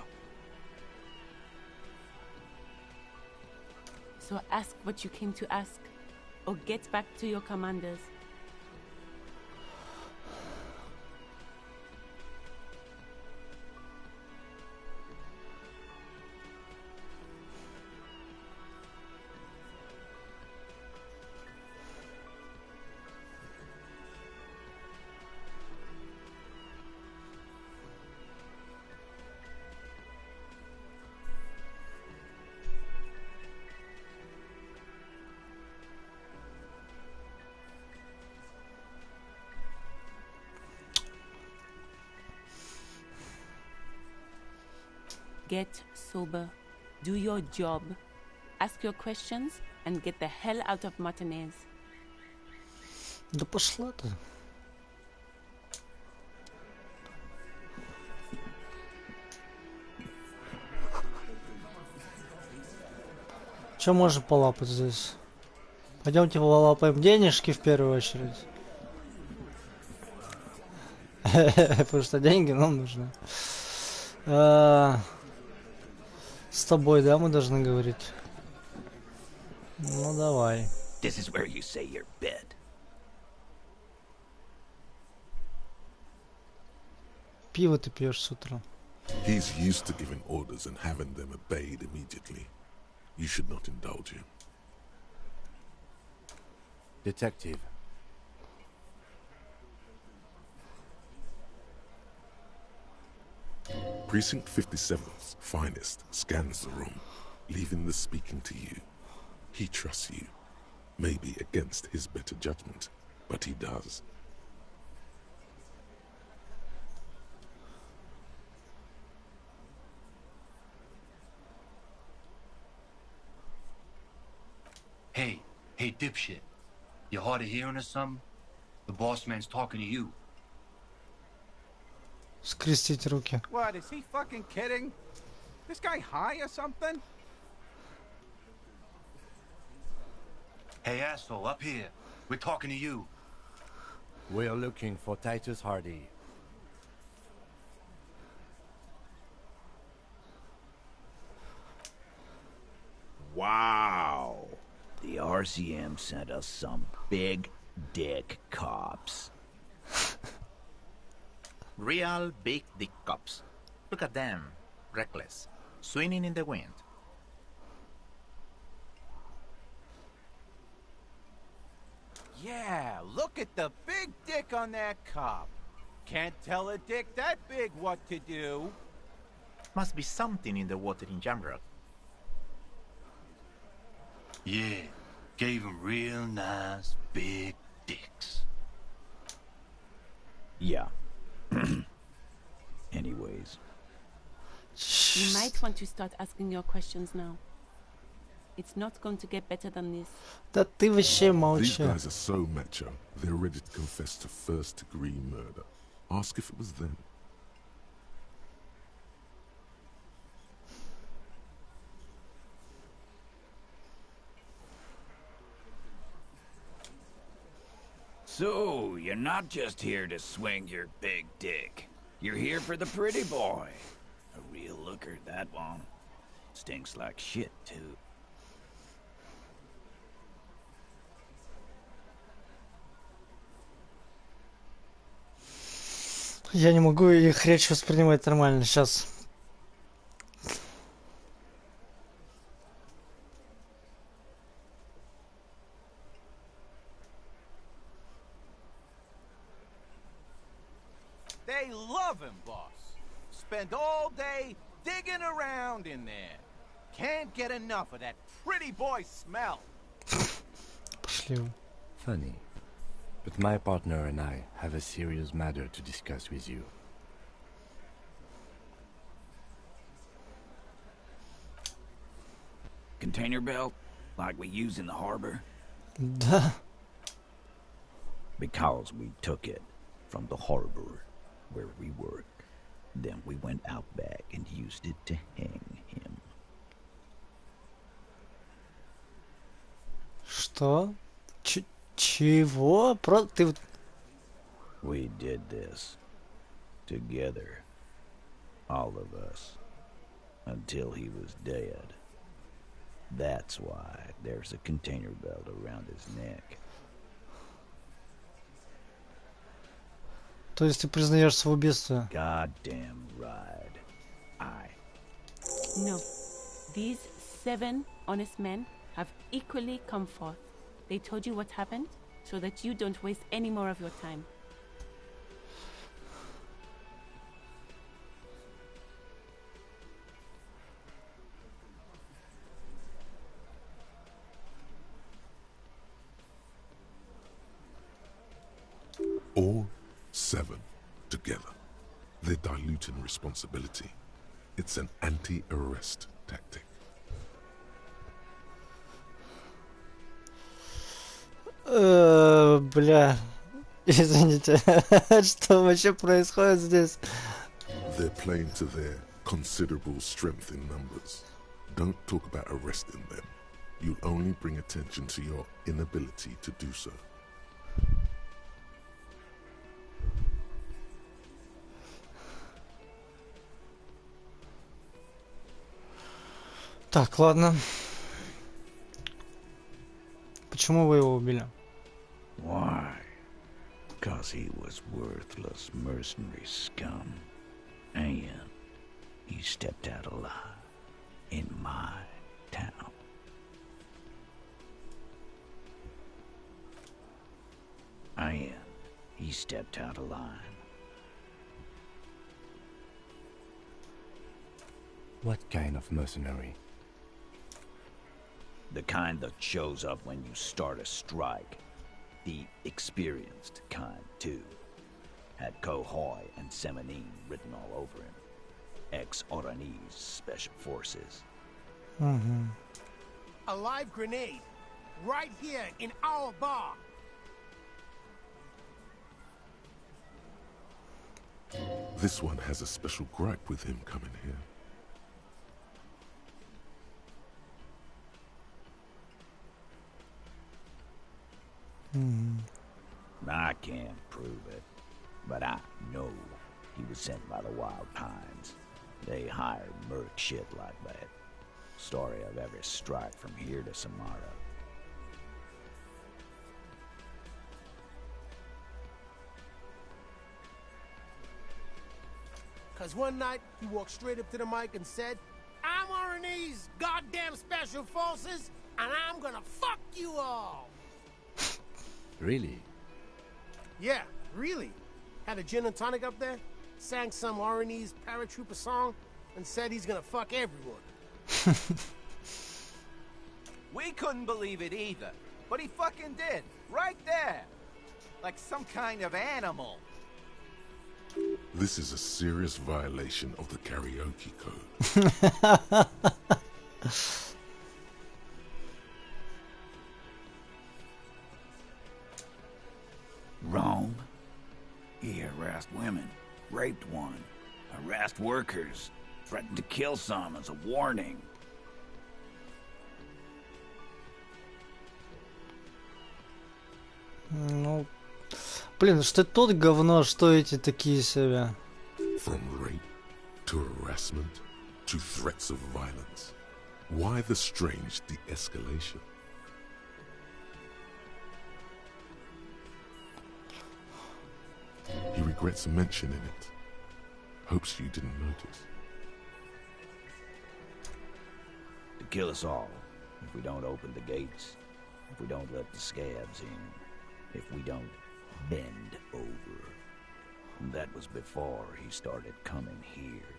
So ask what you came to ask, or get back to your commanders. Get sober, do your job, ask your questions, and get the hell out of Martinez. Да пошла ты. Че можно полапать здесь? Пойдемте полапаем денежки в первую очередь. Потому что деньги нам нужны. С тобой, да, мы должны говорить? Ну, давай. This is where you say your bed. Пиво ты пьешь с утра. He's used to giving orders and having them obeyed immediately. You should not indulge him. Detective. Precinct 57's finest scans the room, leaving the speaking to you. He trusts you, maybe against his better judgment, but he does. Hey, dipshit. You hard of hearing or something? The boss man's talking to you. Скрестить руки. What, is he fucking kidding? This guy high or something? Hey, asshole, up here. We're talking to you. We're looking for Titus Hardy. Wow. The RCM sent us some big dick cops. Real big dick cops. Look at them. Reckless. Swinging in the wind. Yeah, look at the big dick on that cop. Can't tell a dick that big what to do. Must be something in the water in Jamrock. Yeah, gave him real nice big dicks. Yeah. Anyways. You might want to start asking your questions now. It's not going to get better than this. Да ты вообще These молчи. guys are so macho, they're ready to confess to first-degree murder. Ask if it was them. So, you're not just here to swing your big dick. You're here for the pretty boy. A real looker, that one. Stinks like shit, too. Я не могу их речь воспринимать нормально сейчас. They love him, boss. Spend all day digging around in there. Can't get enough of that pretty boy smell. Пошли вы. Funny. But my partner and I have a serious matter to discuss with you. Container belt? Like we use in the harbor? Да. Because we took it from the harbor where we work. Then we went out back and used it to hang him. Что? Чего? Ты... We did this. Together. All of us. Until he was dead. That's why there's a container belt around his neck. То есть ты признаешься в убийстве? Goddamn right. No. These 7 honest men have equally come forth. They told you what happened so that you don't waste any more of your time. All 7 together. They're diluting responsibility. It's an anti-arrest tactic. Бля. Извините. Что вообще происходит здесь? They're playing to their considerable strength in numbers. Don't talk about arresting them. You'll only bring attention to your inability to do so. Так, ладно. Почему вы его убили? Why? Because he was worthless mercenary scum. And he stepped out alive in my town. And he stepped out of line. What kind of mercenary? The kind that shows up when you start a strike. The experienced kind, too. Had Kohoy and Semenine written all over him. Ex-Oranese Special Forces. Mm-hmm. A live grenade. Right here in our bar. This one has a special gripe with him coming here. I can't prove it, but I know he was sent by the Wild Pines. They hired merc shit like that. Story of every strike from here to Samara. Cause one night, he walked straight up to the mic and said, I'm Oranese goddamn Special Forces, and I'm gonna fuck you all! Really? Yeah, really. Had a gin and tonic up there, sang some Oranese paratrooper song, and said he's gonna fuck everyone. We couldn't believe it either, but he fucking did, right there. Like some kind of animal. This is a serious violation of the karaoke code. Wrong. He harassed women, raped one, harassed workers, threatened to kill some as a warning. Ну, блин, что тут говно, что эти такие себя? From rape to harassment to threats of violence. Why the strange de-escalation? He regrets mentioning it. Hopes you didn't notice. To kill us all, if we don't open the gates, if we don't let the scabs in, if we don't bend over. And that was before he started coming here.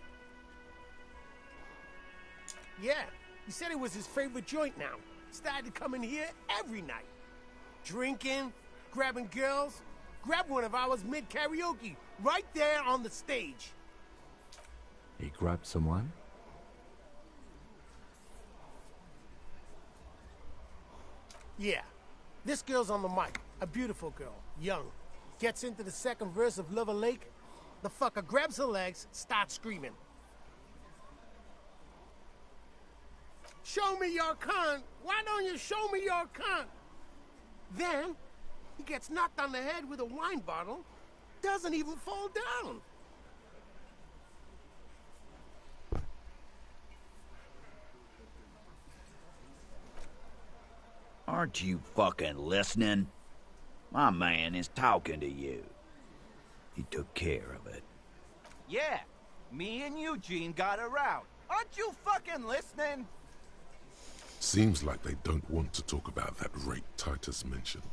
Yeah, he said it was his favorite joint now. Started coming here every night. Drinking, grabbing girls. Grabbed one of ours mid-karaoke, right there on the stage. He grabbed someone? Yeah. This girl's on the mic. A beautiful girl. Young. Gets into the second verse of Lover Lake. The fucker grabs her legs, starts screaming. Show me your cunt! Why don't you show me your cunt? Then, he gets knocked on the head with a wine bottle. Doesn't even fall down. Aren't you fucking listening? My man is talking to you. He took care of it. Yeah, me and Eugene got around. Aren't you fucking listening? Seems like they don't want to talk about that rape Titus mentioned.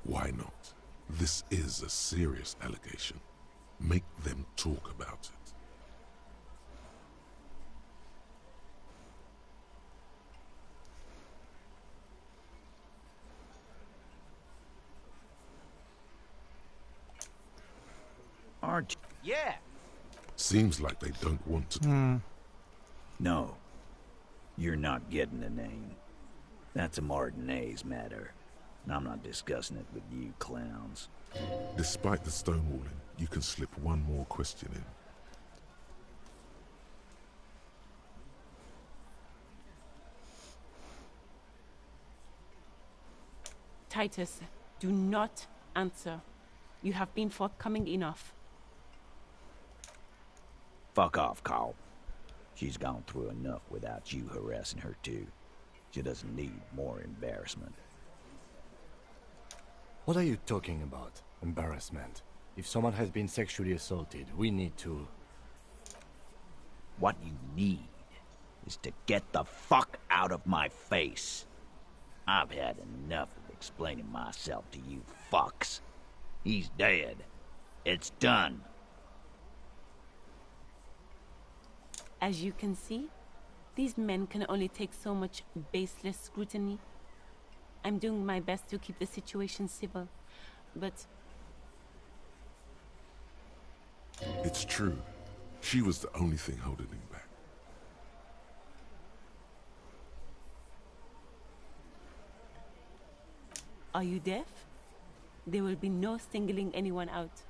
Why not? This is a serious allegation. Make them talk about it. Aren't you? Yeah. Seems like they don't want to... No. You're not getting the name. That's a Martinez matter. And I'm not discussing it with you clowns. Despite the stonewalling, you can slip one more question in. Titus, do not answer. You have been forthcoming enough. Fuck off, Carl. She's gone through enough without you harassing her too. She doesn't need more embarrassment. What are you talking about? Embarrassment. If someone has been sexually assaulted, we need to... What you need is to get the fuck out of my face. I've had enough of explaining myself to you fucks. He's dead. It's done. As you can see, these men can only take so much baseless scrutiny. I'm doing my best to keep the situation civil, but... It's true. She was the only thing holding him back. Are you deaf? There will be no singling anyone out.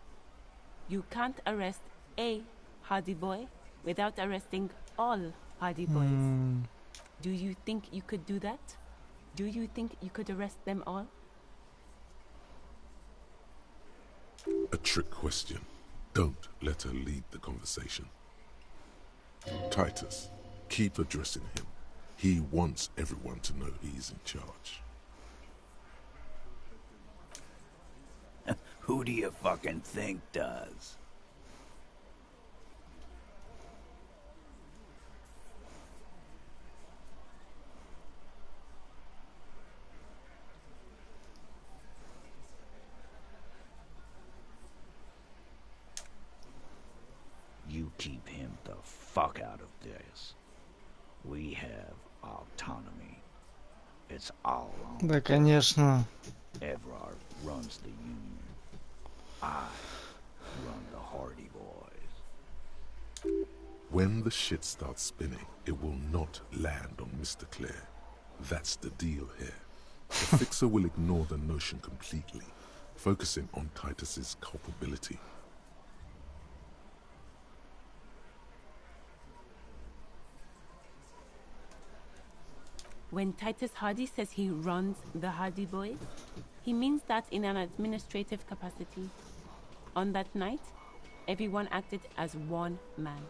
You can't arrest a Hardy Boy without arresting all Hardy Boys. Do you think you could do that? Do you think you could arrest them all? A trick question. Don't let her lead the conversation. Titus, keep addressing him. He wants everyone to know he's in charge. Who do you fucking think does? You keep him the fuck out of this. We have autonomy. It's all on. Да, конечно. Evrard runs the Union. I run the Hardy Boys. When the shit starts spinning, it will not land on Mr. Clare. That's the deal here. The Fixer will ignore the notion completely, focusing on Titus's culpability. When Titus Hardy says he runs the Hardy Boys, he means that in an administrative capacity. On that night, everyone acted as one man.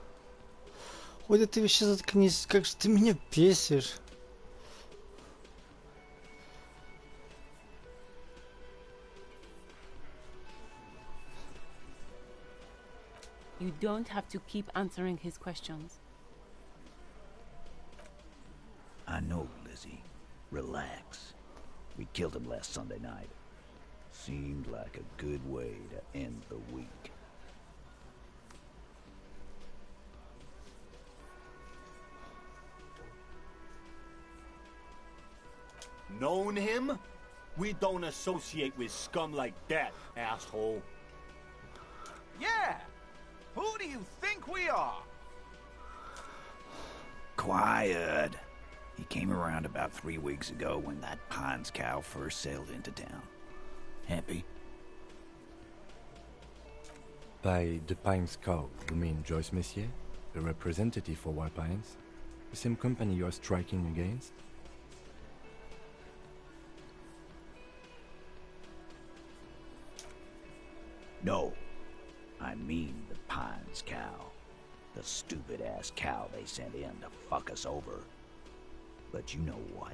Ой, да ты вообще заткнись, как же ты меня бесишь. You don't have to keep answering his questions. I know, Lizzie. Relax. We killed him last Sunday night. Seemed like a good way to end the week. Known him? We don't associate with scum like that, asshole. Yeah! Who do you think we are? Quiet. He came around about 3 weeks ago when that Pines cow first sailed into town. Happy? By the Pines cow, you mean Joyce Messier, the representative for White Pines? The same company you are striking against? No. I mean the Pines cow. The stupid-ass cow they sent in to fuck us over. But you know what?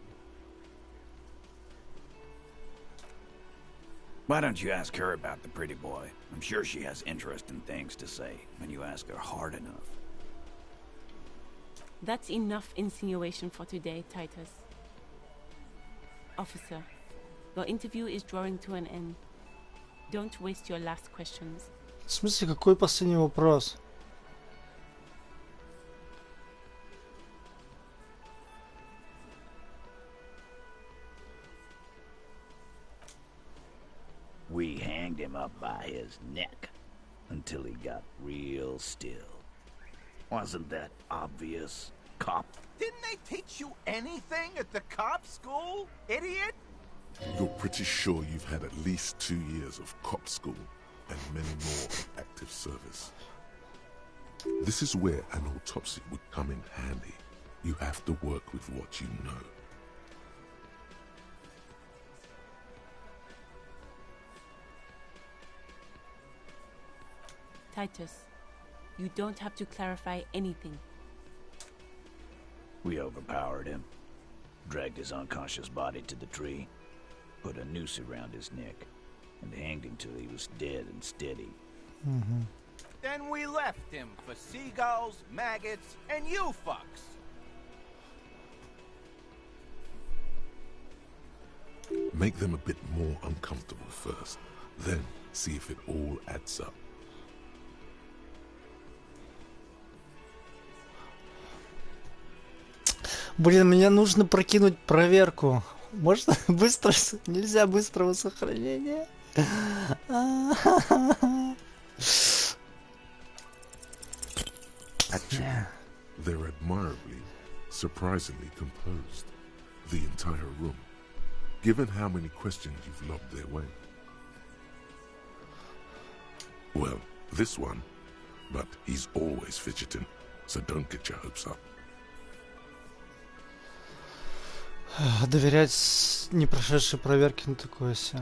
Why don't you ask her about the pretty boy? I'm sure she has interesting things to say when you ask her hard enough. That's enough insinuation for today, Titus. Officer, your interview is drawing to an end. Don't waste your last questions. В смысле, какой последний вопрос? We hanged him up by his neck until he got real still. Wasn't that obvious, cop? Didn't they teach you anything at the cop school, idiot? You're pretty sure you've had at least 2 years of cop school and many more of active service. This is where an autopsy would come in handy. You have to work with what you know. Titus, you don't have to clarify anything. We overpowered him, dragged his unconscious body to the tree, put a noose around his neck, and hanged him till he was dead and steady. Then we left him for seagulls, maggots, and you fucks. Make them a bit more uncomfortable first, then see if it all adds up. Блин, мне нужно прокинуть проверку. Можно быстро? Нельзя быстрого сохранения. Actually, they're admirably, surprisingly composed. The entire room. Given how many questions you've lobbed their way. Well, this one. But he's always fidgeting, so don't get your hopes up. Доверять не прошедшей проверке на такое все.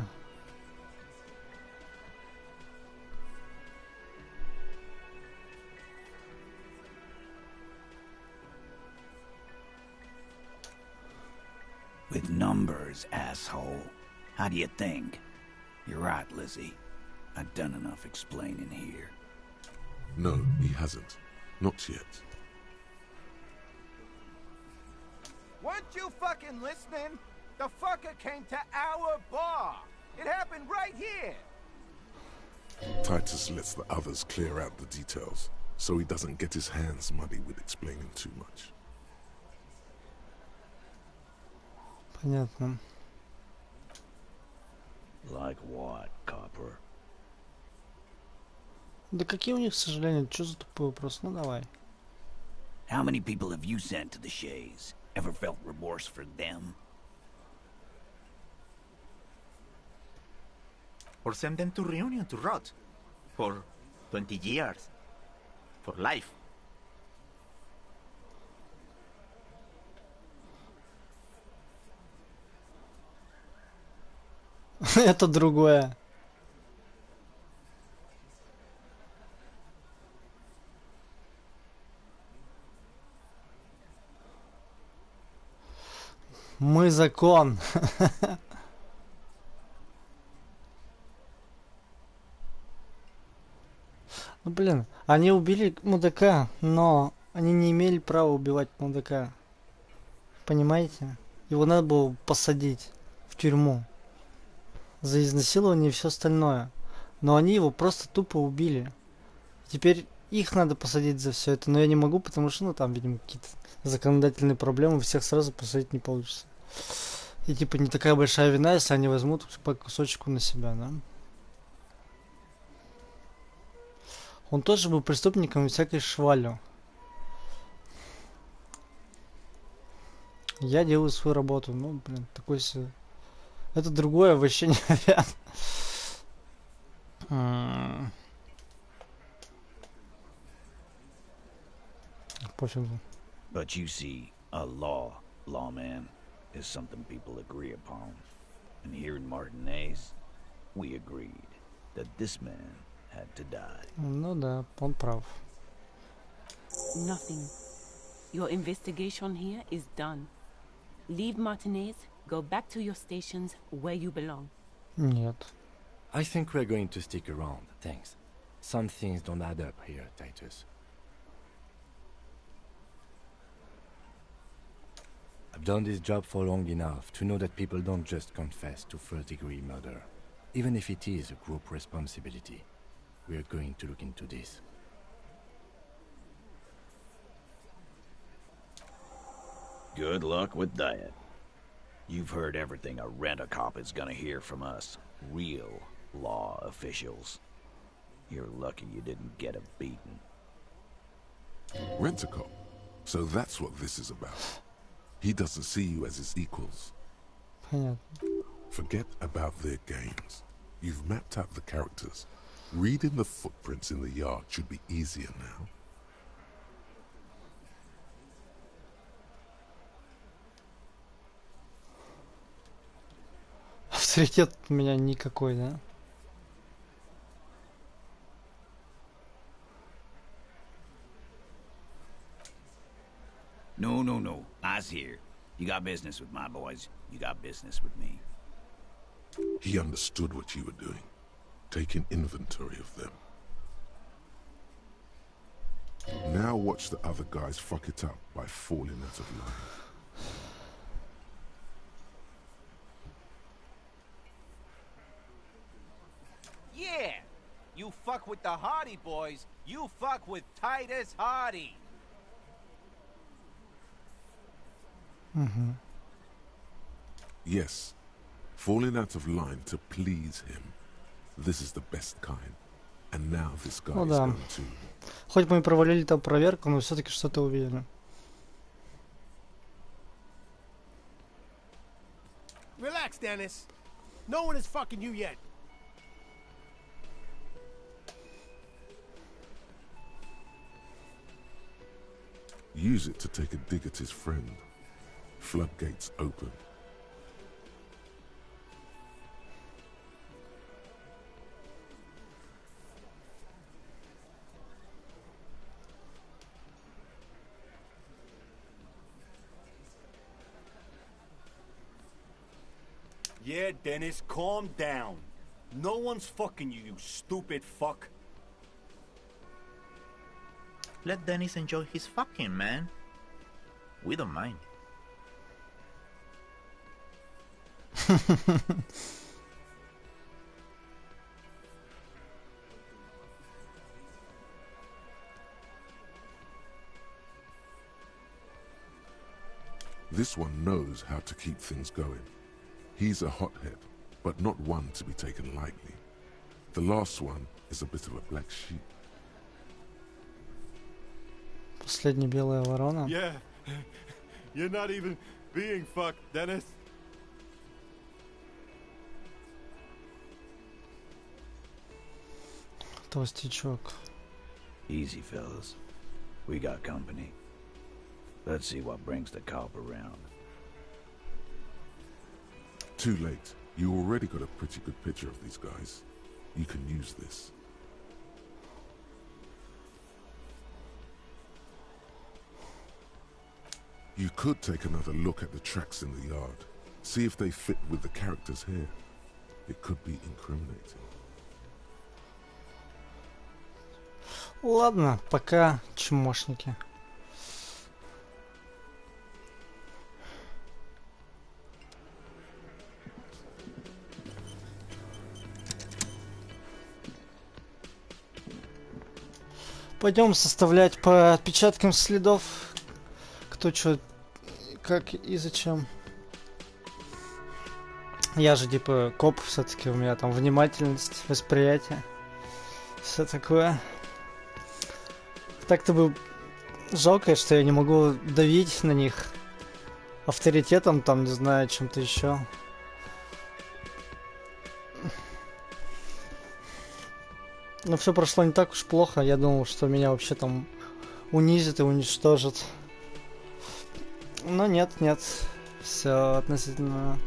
With numbers, asshole. How do you think? You're right, Lizzie. I've done enough explaining here. No, he hasn't. Not yet. Weren't you fucking listening? The fucker came to our bar. It happened right here. Titus lets the others clear out the details, so he doesn't get his hands muddy with explaining too much. Понятно. Like what, copper? Да какие у них сожаления? Что за тупой вопрос? Ну давай. How many people have you sent to the Shays? Ever felt remorse for them? Or send them to Reunion to rot. For 20 years. For life. Это другое. Мы закон. Ну блин, они убили мудака, но они не имели права убивать мудака. Понимаете? Его надо было посадить в тюрьму за изнасилование и все остальное. Но они его просто тупо убили. Теперь их надо посадить за все это, но я не могу, потому что, ну, там, видимо, какие-то законодательные проблемы, всех сразу посадить не получится. И, типа, не такая большая вина, если они возьмут по кусочку на себя, да? Он тоже был преступником и всякой швалью. Я делаю свою работу, ну, блин, такой себе... Это другое, вообще невероятно. Пофигу. But you see, a lawman, is something people agree upon. And here in Martinez, we agreed that this man had to die. Ну да, он прав. Nothing. Your investigation here is done. Leave Martinez, go back to your stations where you belong. Нет. I think we're going to stick around, thanks. Some things don't add up here, Titus. I've done this job for long enough to know that people don't just confess to first-degree murder. Even if it is a group responsibility, we're going to look into this. Good luck with that. You've heard everything a rent-a-cop is gonna hear from us, real law officials. You're lucky you didn't get a beating. Rent-a-cop? So that's what this is about. He doesn't see you as his equals. Понятно. Forget about their games. You've mapped out the characters. Reading the footprints in the yard should be easier now. Авторитет у меня никакой, да? No. I's here. You got business with my boys. You got business with me. He understood what you were doing, taking inventory of them. Now watch the other guys fuck it up by falling out of line. Yeah! You fuck with the Hardy boys, you fuck with Titus Hardy! Yes, falling out of line to please him. This is the best kind. And now this guy Ну is да. going to... Хоть мы и провалили там проверку, но все-таки что-то увидели. Relax, Dennis. No one is fucking you yet. Use it to take a dig at his friend. Floodgates open. Yeah, Dennis, calm down. No one's fucking you, you stupid fuck. Let Dennis enjoy his fucking, man. We don't mind. This one knows how to keep things going. He's a hothead, but not one to be taken lightly. The last one is a bit of a black sheep. Последняя белая ворона. Yeah, you're not even being fucked, Dennis. Толстячок. Easy, fellas. We got company. Let's see what brings the cop around. Too late. You already got a pretty good picture of these guys. You can use this. You could take another look at the tracks in the yard. See if they fit with the characters here. It could be incriminating. Ладно, пока чмошники. Пойдем составлять по отпечаткам следов, кто что, как и зачем. Я же типа коп, все-таки у меня там внимательность, восприятие, все такое. Так-то бы жалко, что я не могу давить на них авторитетом, там, не знаю, чем-то еще. Но все прошло не так уж плохо. Я думал, что меня вообще там унизят и уничтожат. Но нет. Все относительно.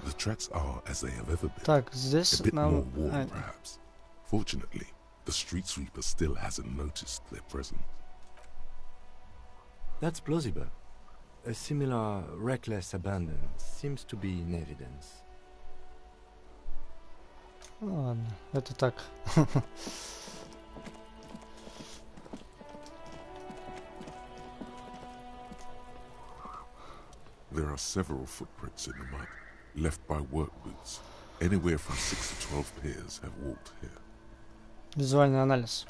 The tracks are as they have ever been. Так, здесь a bit нам... more worn, perhaps. Fortunately, the street sweeper still hasn't noticed their presence. That's plausible. A similar reckless abandon seems to be in evidence. Ну ладно, это так. There are several footprints in the mud, left by work boots. Anywhere from 6 to 12 pairs have walked here. Визуальный анализ.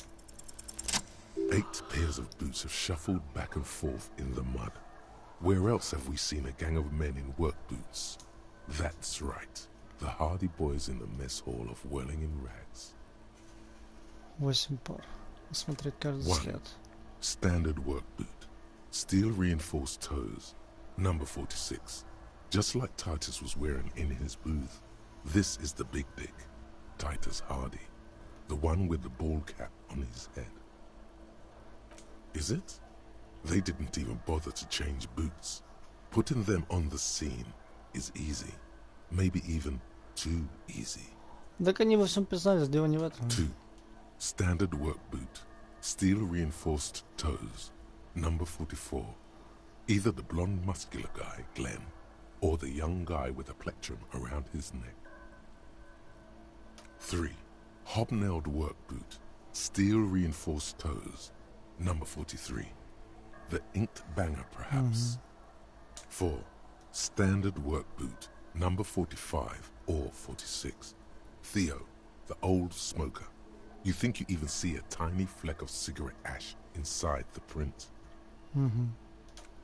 8 pairs of boots have shuffled back and forth in the mud. Where else have we seen a gang of men in work boots? That's right. The Hardy boys in the mess hall of whirling in rags. 8 пар. Осмотреть каждый 1. след. Standard work boot. Steel reinforced toes. Number 46. Just like Titus was wearing in his booth. This is the big dick. Titus Hardy. The one with the ball cap on his head. Is it? They didn't even bother to change boots. Putting them on the scene is easy. Maybe even too easy. Так они во всем признались, дело не в этом. 2. Standard work boot. Steel reinforced toes. Number 44. Either the blonde muscular guy, Glenn, or the young guy with a plectrum around his neck. 3. Hobnailed work boot, steel reinforced toes, number 43. The inked banger, perhaps. 4. Standard work boot, number 45 or 46. Theo, the old smoker. You think you even see a tiny fleck of cigarette ash inside the print.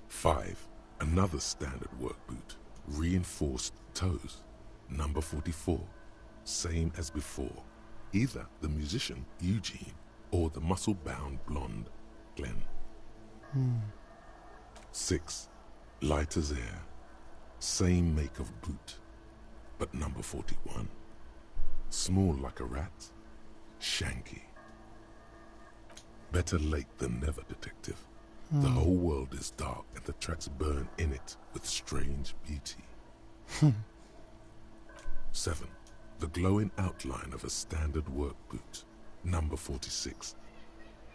5. Another standard work boot, reinforced toes, number 44. Same as before. Either the musician, Eugene, or the muscle-bound blonde, Glenn. 6. Light as air. Same make of boot, but number 41. Small like a rat, shanky. Better late than never, detective. The whole world is dark and the tracks burn in it with strange beauty. 7. The glowing outline of a standard work boot, number 46.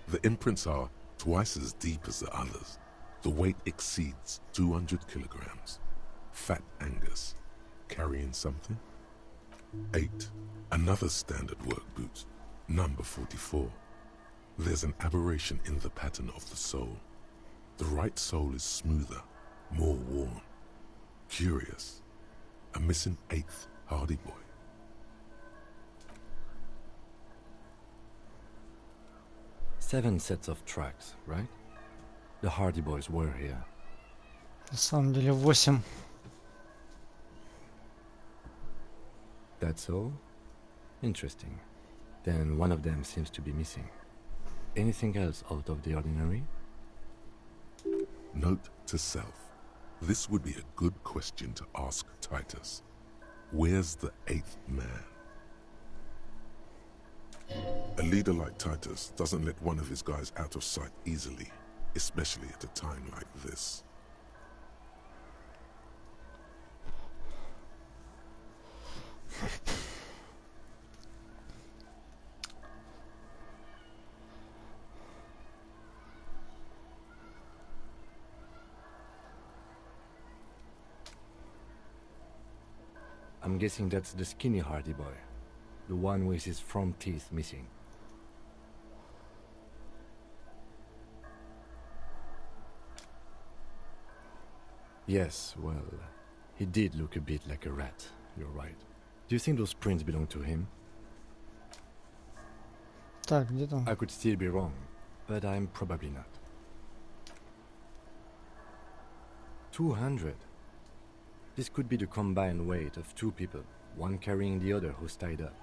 The imprints are twice as deep as the others. The weight exceeds 200 kilograms. Fat Angus, carrying something. 8. Another standard work boot, number 44. There's an aberration in the pattern of the sole. The right sole is smoother, more worn. Curious. A missing 8th Hardy Boy. Seven sets of tracks, right? The Hardy Boys were here. На самом деле 8. That's all? Interesting. Then one of them seems to be missing. Anything else out of the ordinary? Note to self. This would be a good question to ask Titus. Where's the 8th man? A leader like Titus doesn't let one of his guys out of sight easily, especially at a time like this. I'm guessing that's the skinny Hardy Boy. The one with his front teeth missing. Yes, well, he did look a bit like a rat, you're right. Do you think those prints belong to him? Так, где там? I could still be wrong, but I'm probably not. 200. This could be the combined weight of two people, one carrying the other who's tied up.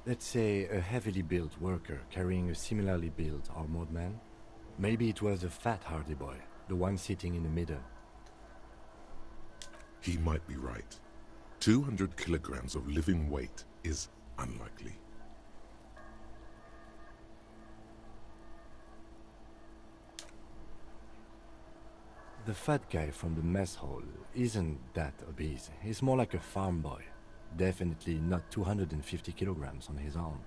Let's say a heavily built worker carrying a similarly built armored man. Maybe it was a fat Hardy Boy, the one sitting in the middle. He might be right. 200 kilograms of living weight is unlikely. The fat guy from the mess hall isn't that obese. He's more like a farm boy. Definitely not 250 kilograms on his arm.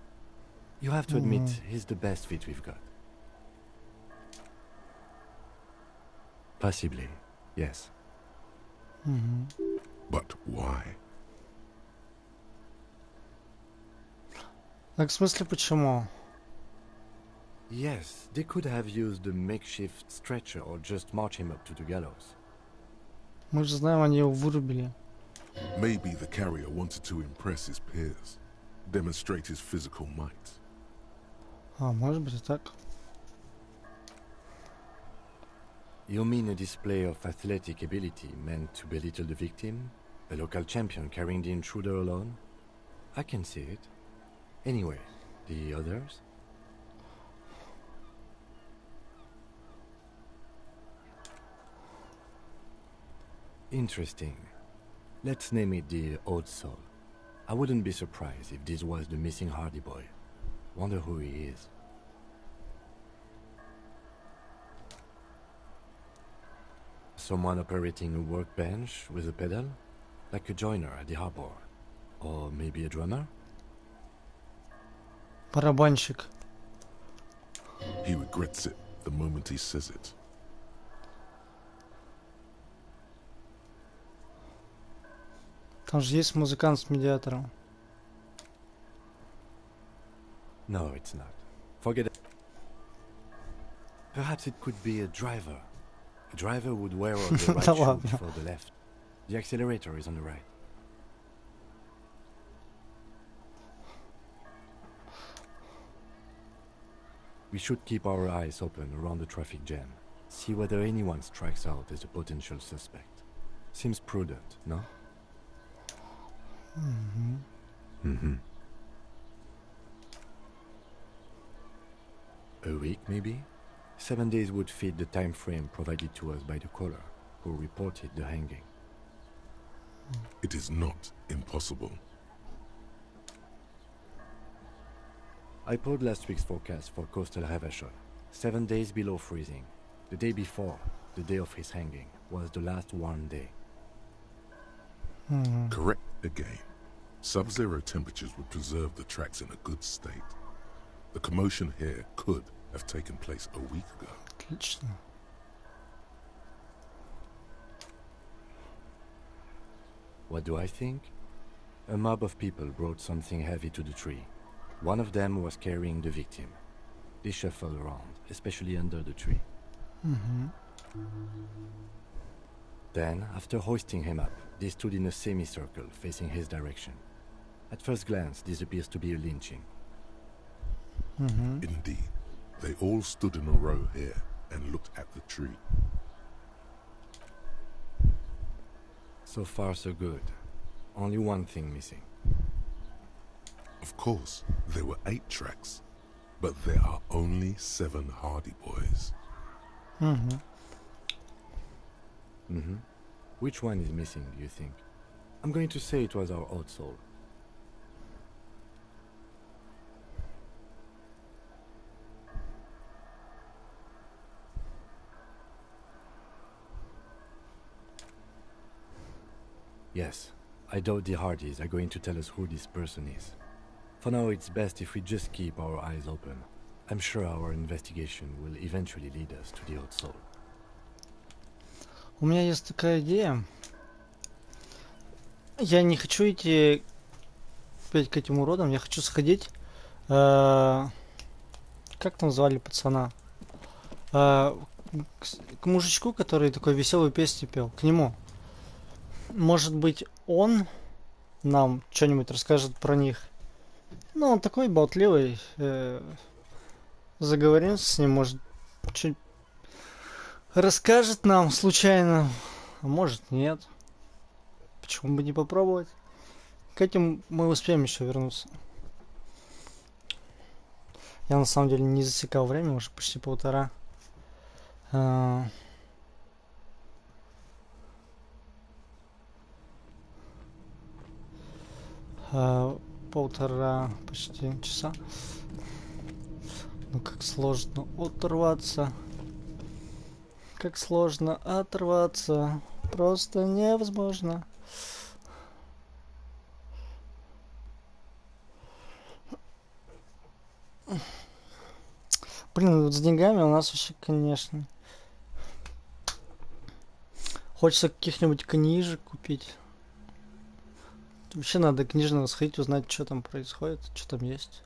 You have to admit, he's the best fit we've got. Possibly, yes. But why? Так, в смысле, почему? Yes, they could have used a makeshift stretcher or just march him up to the gallows. Мы же знаем, они его вырубили. Maybe the carrier wanted to impress his peers, demonstrate his physical might. А, может быть и так. You mean a display of athletic ability meant to belittle the victim? A local champion carrying the intruder alone? I can see it. Anyway, the others? Interesting. Let's name it the Old Soul. I wouldn't be surprised if this was the missing Hardy Boy. Wonder who he is. Someone operating a workbench with a pedal? Like a joiner at the harbor. Or maybe a drummer? Барабанщик. He regrets it the moment he says it. Там же есть музыкант с медиатором. No, it's not. Forget it. Perhaps it could be a driver. A driver would wear on the right shoe for the left. The accelerator is on the right. We should keep our eyes open around the traffic jam. See whether anyone strikes out as a potential suspect. Seems prudent, no? A week, maybe? 7 days would fit the time frame provided to us by the caller, who reported the hanging. It is not impossible. I pulled last week's forecast for coastal Havashon. 7 days below freezing. The day before, the day of his hanging, was the last warm day. Correct again. Sub-zero temperatures would preserve the tracks in a good state. The commotion here could have taken place a week ago. Отлично. What do I think? A mob of people brought something heavy to the tree. One of them was carrying the victim. They shuffled around, especially under the tree. Then, after hoisting him up, they stood in a semicircle facing his direction. At first glance, this appears to be a lynching. Indeed. They all stood in a row here and looked at the tree. So far, so good. Only one thing missing. Of course, there were 8 tracks, but there are only 7 Hardy Boys. Which one is missing, do you think? I'm going to say it was our odd soul. Yes, I doubt the Hardys are going to tell us who this person is. For now, it's best if we just keep our eyes open. I'm sure our investigation will eventually lead us to the old soul. У меня есть такая идея. Я не хочу идти опять к этим уродам. Я хочу сходить. Как там звали пацана? К мужичку, который такой веселую песню пел. К нему. Может быть, он нам что-нибудь расскажет про них. Ну, он такой болтливый. Заговорим с ним, может, чуть расскажет нам случайно. А может, нет. Почему бы не попробовать? К этим мы успеем еще вернуться. Я на самом деле не засекал время, уже почти 1,5. Полтора почти часа. Ну как сложно оторваться. Как сложно оторваться. Просто невозможно. Блин, вот с деньгами у нас вообще, конечно. Хочется каких-нибудь книжек купить. Вообще надо книжного сходить, узнать, что там происходит, что там есть.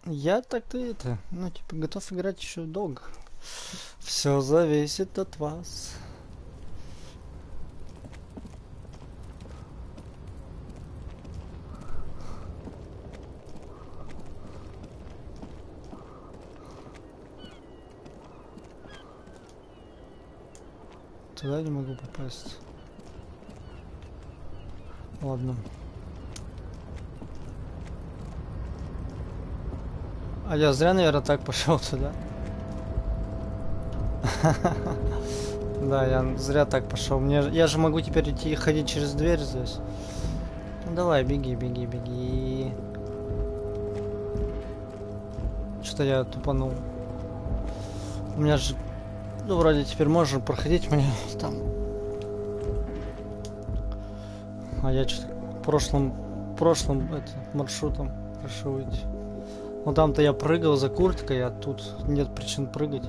Я так-то это, ну, типа, готов играть еще долго. Все зависит от вас. Туда не могу попасть. Ладно. А я зря, наверное, так пошел туда. Да, я зря так пошел. Я же могу теперь идти и ходить через дверь здесь. Ну давай, беги, беги, беги. Что-то я тупанул. У меня же... Ну, вроде теперь можно проходить мне там. А я что-то прошлым маршрутом Прошу выйти. Ну там-то я прыгал за курткой, а тут нет причин прыгать.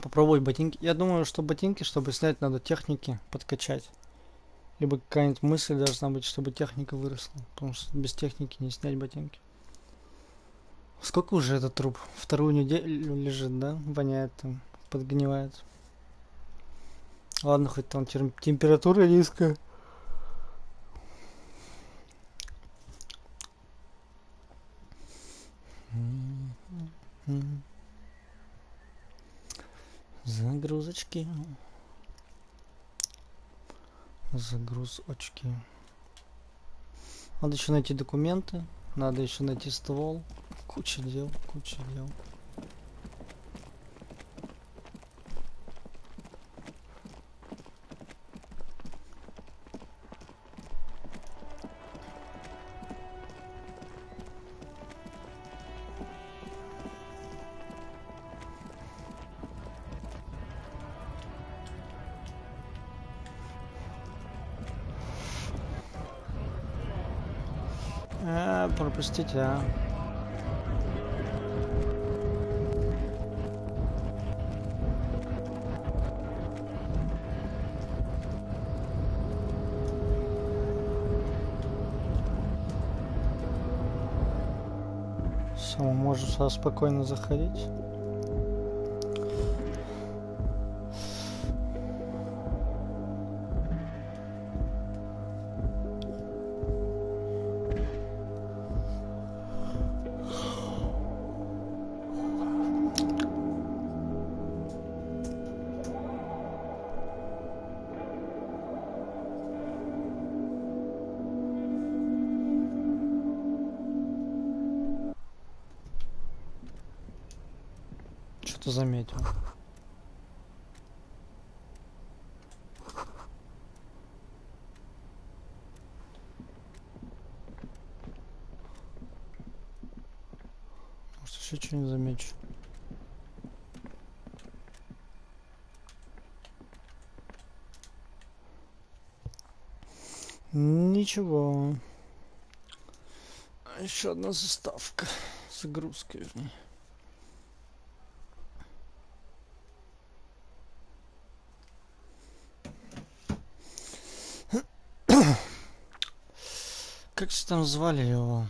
Попробуй ботинки. Я думаю, что ботинки, чтобы снять, надо техники подкачать. Либо какая-нибудь мысль должна быть, чтобы техника выросла. Потому что без техники не снять ботинки. Сколько уже этот труп? Вторую неделю лежит, да? Воняет там, подгнивает. Ладно, хоть там температура низкая. Загрузочки. Загрузочки. Надо еще найти документы. Надо еще найти ствол. Куча дел, куча дел. Пропустите, а. Все, мы можем сюда спокойно заходить. Что-то заметил. Может, еще что-нибудь замечу. Ничего. Еще одна заставка. Загрузка, вернее. Как же там звали его?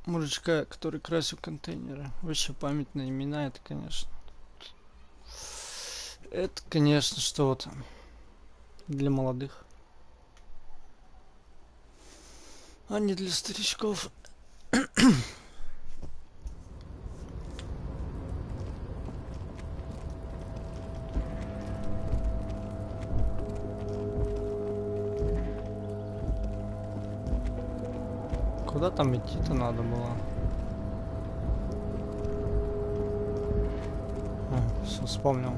Мужичка, который красил контейнеры. Вообще памятные имена, это, конечно. Это, конечно, что-то для молодых. А не для старичков. Куда там идти-то надо было? Все, вспомнил.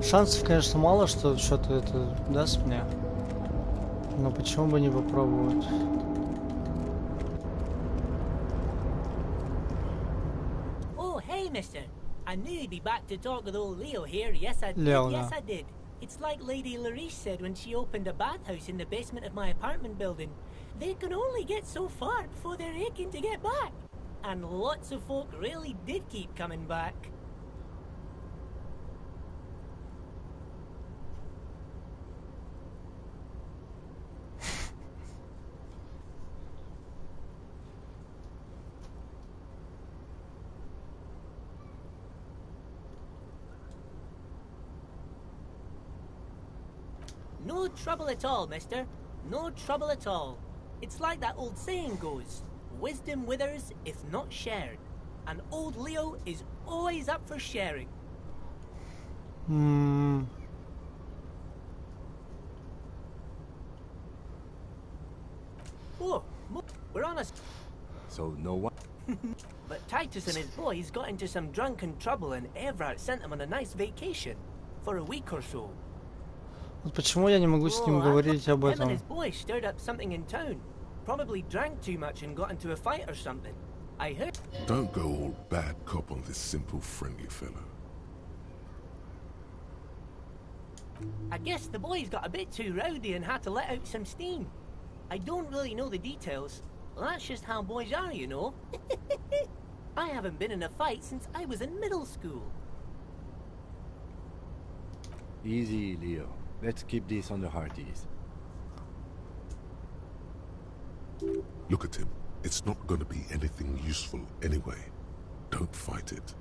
Шансов, конечно, мало, что что-то это даст мне. Но почему бы не попробовать? Mister, I knew you'd be back to talk with old Leo here. Yes, I did. Leo, yes, I did. It's like Lady Larice said when she opened a bathhouse in the basement of my apartment building. They can only get so far before they're aching to get back. And lots of folk really did keep coming back. No trouble at all, mister. No trouble at all. It's like that old saying goes, wisdom withers if not shared. And old Leo is always up for sharing. Oh, we're on a... So no one... But Titus and his boys got into some drunken trouble and Everard sent them on a nice vacation. For a week or so. Вот почему я не могу с ним говорить об Him and этом? his boys stirred up something in town. Probably drank too much and got into a fight or something. I heard... Don't go all bad cop on this simple, friendly fellow. I guess the boys got a bit too rowdy and had to let out some steam. I don't really know the details. That's just how boys are, you know. I haven't been in a fight since I was in middle school. Easy, Leo. Let's keep this on the hearties. Look at him. It's not going to be anything useful anyway. Don't fight it.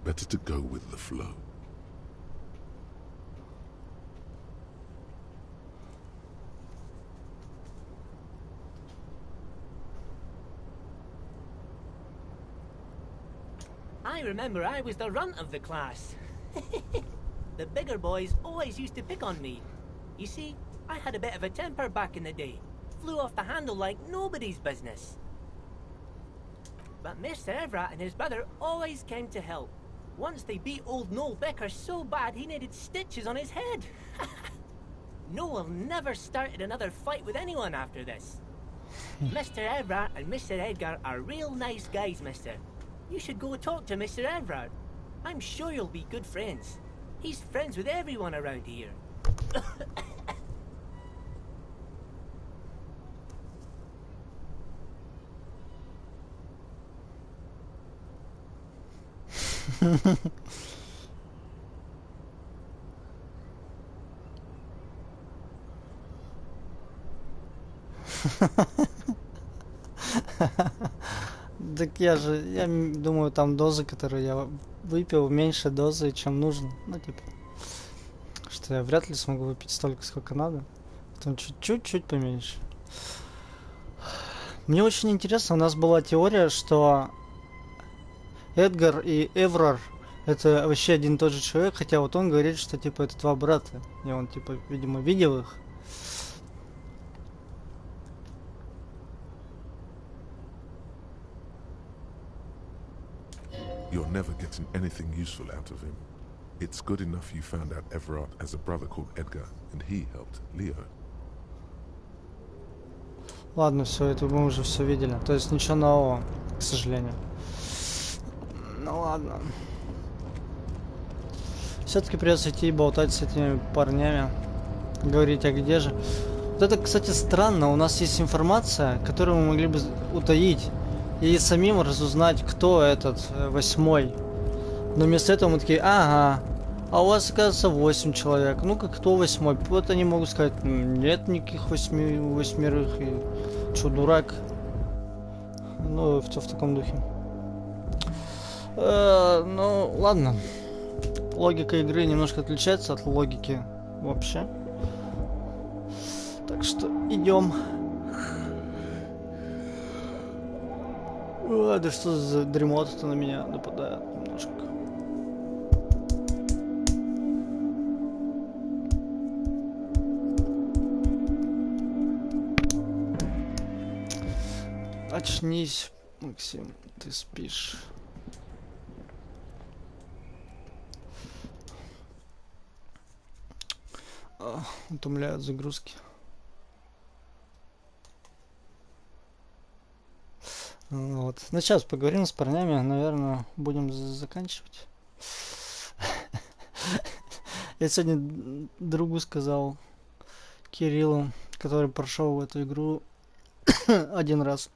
Better to go with the flow. I remember I was the runt of the class. The bigger boys always used to pick on me. You see, I had a bit of a temper back in the day. Flew off the handle like nobody's business. But Mr. Everett and his brother always came to help. Once they beat old Noel Becker so bad he needed stitches on his head. Noel never started another fight with anyone after this. Mr. Everett and Mr. Edgar are real nice guys, mister. You should go talk to Mr. Everett. I'm sure you'll be good friends. He's friends with everyone around here. Так я думаю, там дозы, которые я выпил, меньше дозы, чем нужно. Ну, типа, что я вряд ли смогу выпить столько, сколько надо. Потом чуть-чуть поменьше. Мне очень интересно, у нас была теория, что Эдгар и Эврар это вообще один и тот же человек, хотя вот он говорит, что типа это два брата. И он типа, видимо, видел их. You're never getting anything useful out of him. It's good enough you found out Everard has a brother called Edgar, and he helped Leo. Ладно, все, это мы уже все видели. То есть ничего нового, к сожалению. Ну ладно. Все-таки придется идти и болтать с этими парнями. Говорить, а где же? Вот это, кстати, странно. У нас есть информация, которую мы могли бы утаить. И самим разузнать, кто этот 8-й. Но вместо этого мы такие, ага, а у вас, оказывается, 8 человек. Ну-ка, кто 8-й? Вот они могут сказать, нет никаких 8-рых. И что, дурак? Ну, в таком духе. Ну, ладно. Логика игры немножко отличается от логики вообще. Так что идем. Да что за дремота-то на меня нападает немножко. Очнись, Максим, ты спишь. Утомляют загрузки. Вот. Ну, сейчас поговорим с парнями, наверное, будем заканчивать. Я сегодня другу сказал, Кириллу, который прошел эту игру один раз.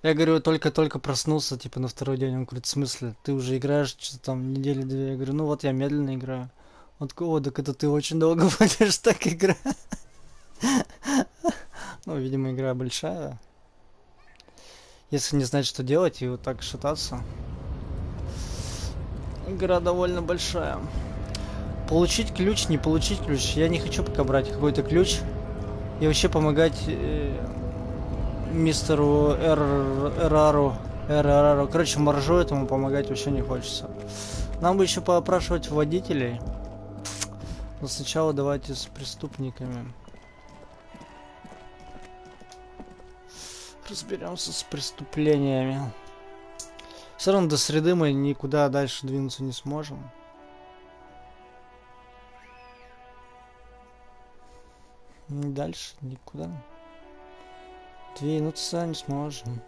Я говорю, только-только проснулся, типа, на второй день. Он говорит, в смысле? Ты уже играешь, что-то там, недели-две? Я говорю, ну вот я медленно играю. Он такой, о, так это ты очень долго будешь так играть. Ну, видимо, игра большая. Если не знать, что делать, и вот так шататься. Игра довольно большая. Получить ключ, не получить ключ. Я не хочу пока брать какой-то ключ. И вообще помогать мистеру Короче, моржу этому помогать вообще не хочется. Нам бы еще поопрашивать водителей. Но сначала давайте с преступниками. Разберемся с преступлениями. Все равно до среды мы никуда дальше двинуться не сможем. Дальше никуда двинуться не сможем.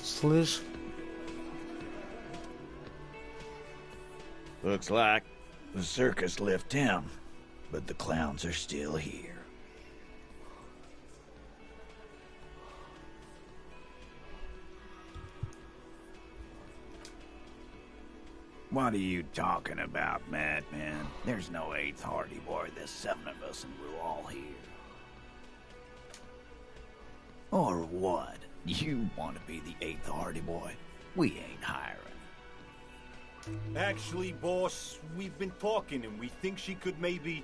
Слышь? Looks like the circus left town, but the clowns are still here. What are you talking about, madman? There's no 8th Hardy Boy. There's 7 of us and we're all here. Or what? You want to be the 8th Hardy Boy? We ain't hiring. Actually, boss, we've been talking and we think she could maybe...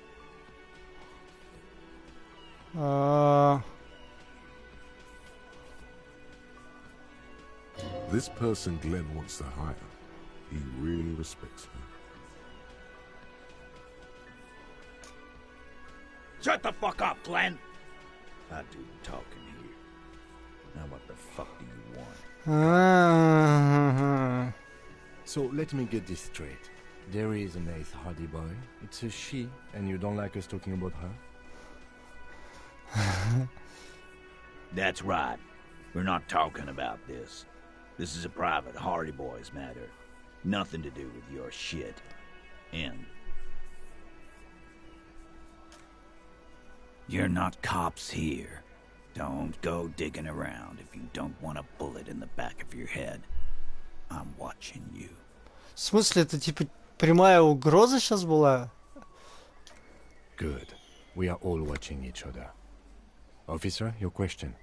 This person Glenn wants to hire. He really respects her. Shut the fuck up, Glenn! I do the talking here. Now what the fuck do you want? So let me get this straight. There is an 8th Hardy Boy. It's a she, and you don't like us talking about her? That's right. We're not talking about this. This is a private Hardy Boys matter. Nothing to do with your shit. And you're not cops here. Don't go digging around if you don't want a bullet in the back of your head. I'm watching you. В смысле, это типа прямая угроза сейчас была? Good. We are all watching each other. Officer, your question.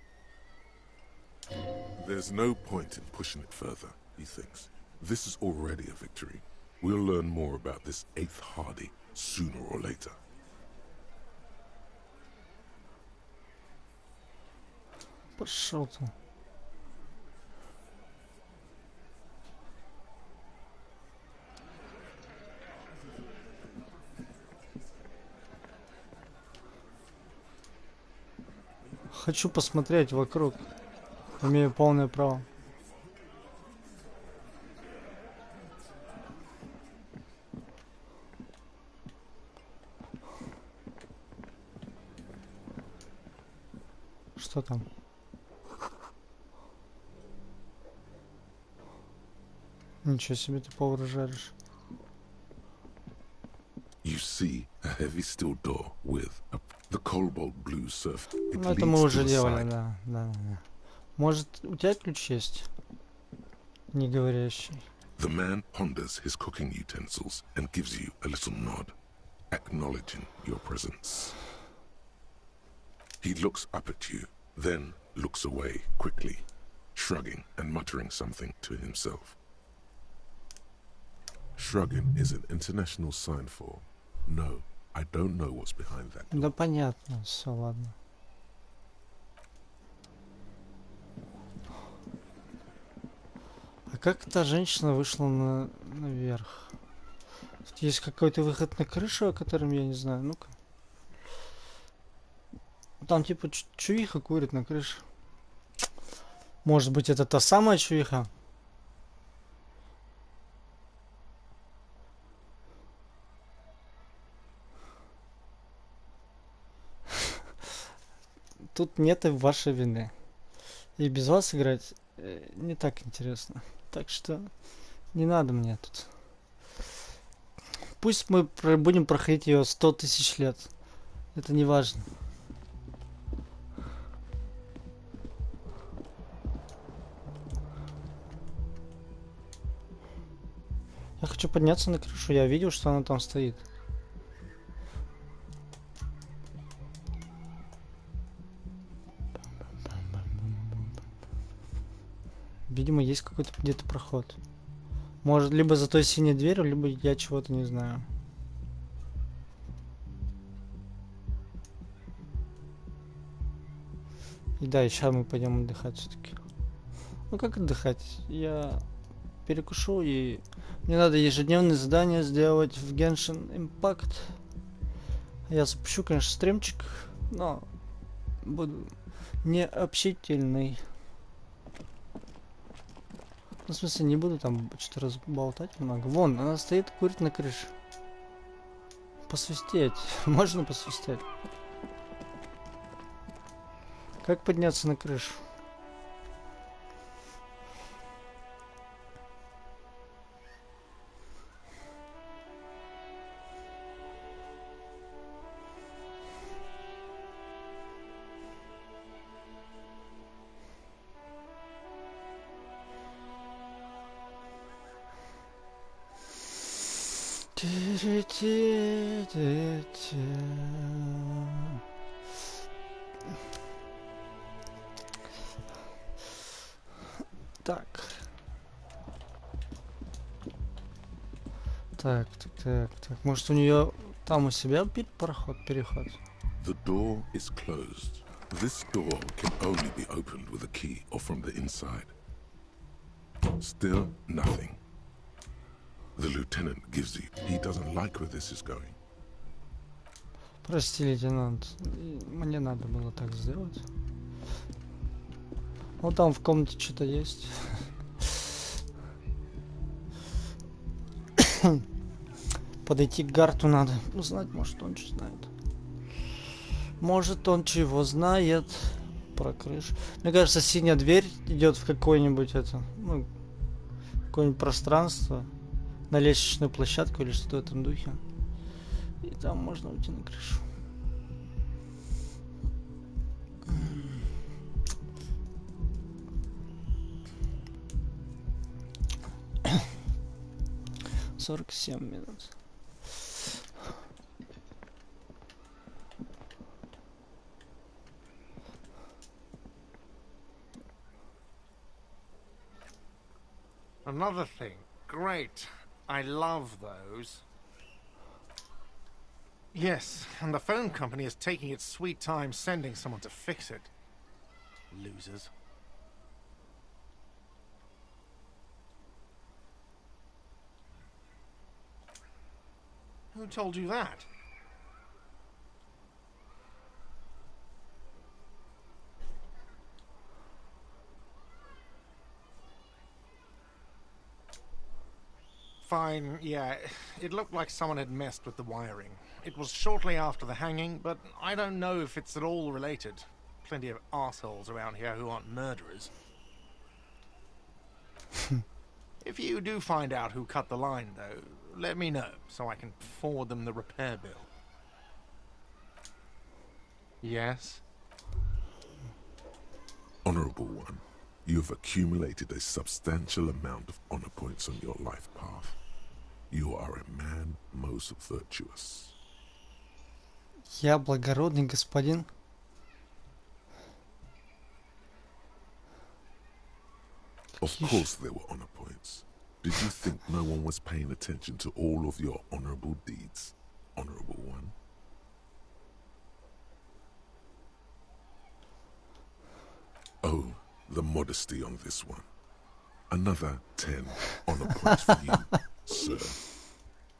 There's no point in pushing it further, he thinks. This is already a victory. We'll learn more about this 8th Hardy sooner or later. Пошел ты. Хочу посмотреть вокруг. Имею полное право. Что там? Ничего себе ты повара жаришь. You see a heavy steel door with the cobalt blue surf. Ну, это мы уже делали, да. Может, у тебя ключ есть? Не говорящий. The man ponders his cooking utensils and gives you a little nod, acknowledging your presence. He looks up at you, then looks away quickly, shrugging and muttering something to himself. Shrugging is an international sign for, no, I don't know what's behind that door. Да понятно, все, ладно. А как эта женщина вышла наверх? Тут есть какой-то выход на крышу, о котором я не знаю. Ну-ка. Там типа чувиха курит на крыше. Может быть, это та самая чувиха? Тут нет вашей вины. И без вас играть не так интересно. Так что не надо мне тут. Пусть мы будем проходить ее 100 тысяч лет. Это не важно. Я хочу подняться на крышу. Я видел, что она там стоит. Видимо, есть какой-то где-то проход. Может, либо за той синей дверью, либо я чего-то не знаю. И да, сейчас мы пойдем отдыхать все-таки. Ну как отдыхать? Я перекушу, и мне надо ежедневные задания сделать в Genshin Impact. Я запущу, конечно, стримчик, но буду необщительный. Ну, в смысле, не буду там что-то разболтать много. Вон, она стоит, курит на крыше. Посвистеть. Можно посвистеть? Как подняться на крышу? Так. Так. Может, у нее там у себя переход? The door is closed. This door can only be opened with a key or from the inside. Still nothing. The lieutenant gives you. He doesn't like where this is going. Прости, лейтенант. Мне надо было так сделать. Вот там в комнате что-то есть. Подойти к Гарту надо. Узнать, может, он что знает. Может, он чего знает про крышу. Мне кажется, синяя дверь идет в какое-нибудь какое-нибудь пространство. На лестничную площадку или что-то в этом духе. И там можно уйти на крышу. Сорок 7 минут. Another thing. Great. I love those. Yes, and the phone company is taking its sweet time sending someone to fix it. Losers. Who told you that? Fine, yeah. It looked like someone had messed with the wiring. It was shortly after the hanging, but I don't know if it's at all related. Plenty of assholes around here who aren't murderers. If you do find out who cut the line, though, let me know, so I can forward them the repair bill. Yes? Honorable One, you have accumulated a substantial amount of honor points on your life path. You are a man most virtuous. Я благородный господин. Of course there were honor points. Did you think no one was paying attention to all of your honorable deeds, Honorable One? Oh, the modesty on this one. Another 10 honor points for you, sir.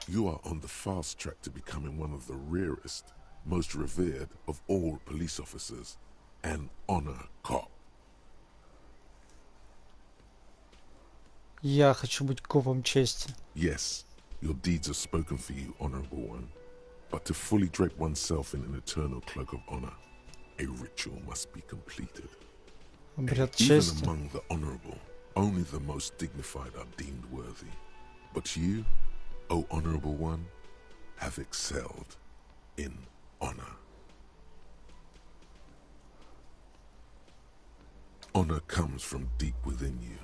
You are on the fast track to becoming one of the rarest, most revered of all police officers, an honor cop. Я хочу быть копом чести. Yes, your deeds are spoken for you, Honorable One. But to fully drape oneself in an eternal cloak of honor, a ritual must be completed. Обряд Even чести. among the honorable, only the most dignified are deemed worthy. But you, O Honorable One, have excelled in honor. Honor comes from deep within you,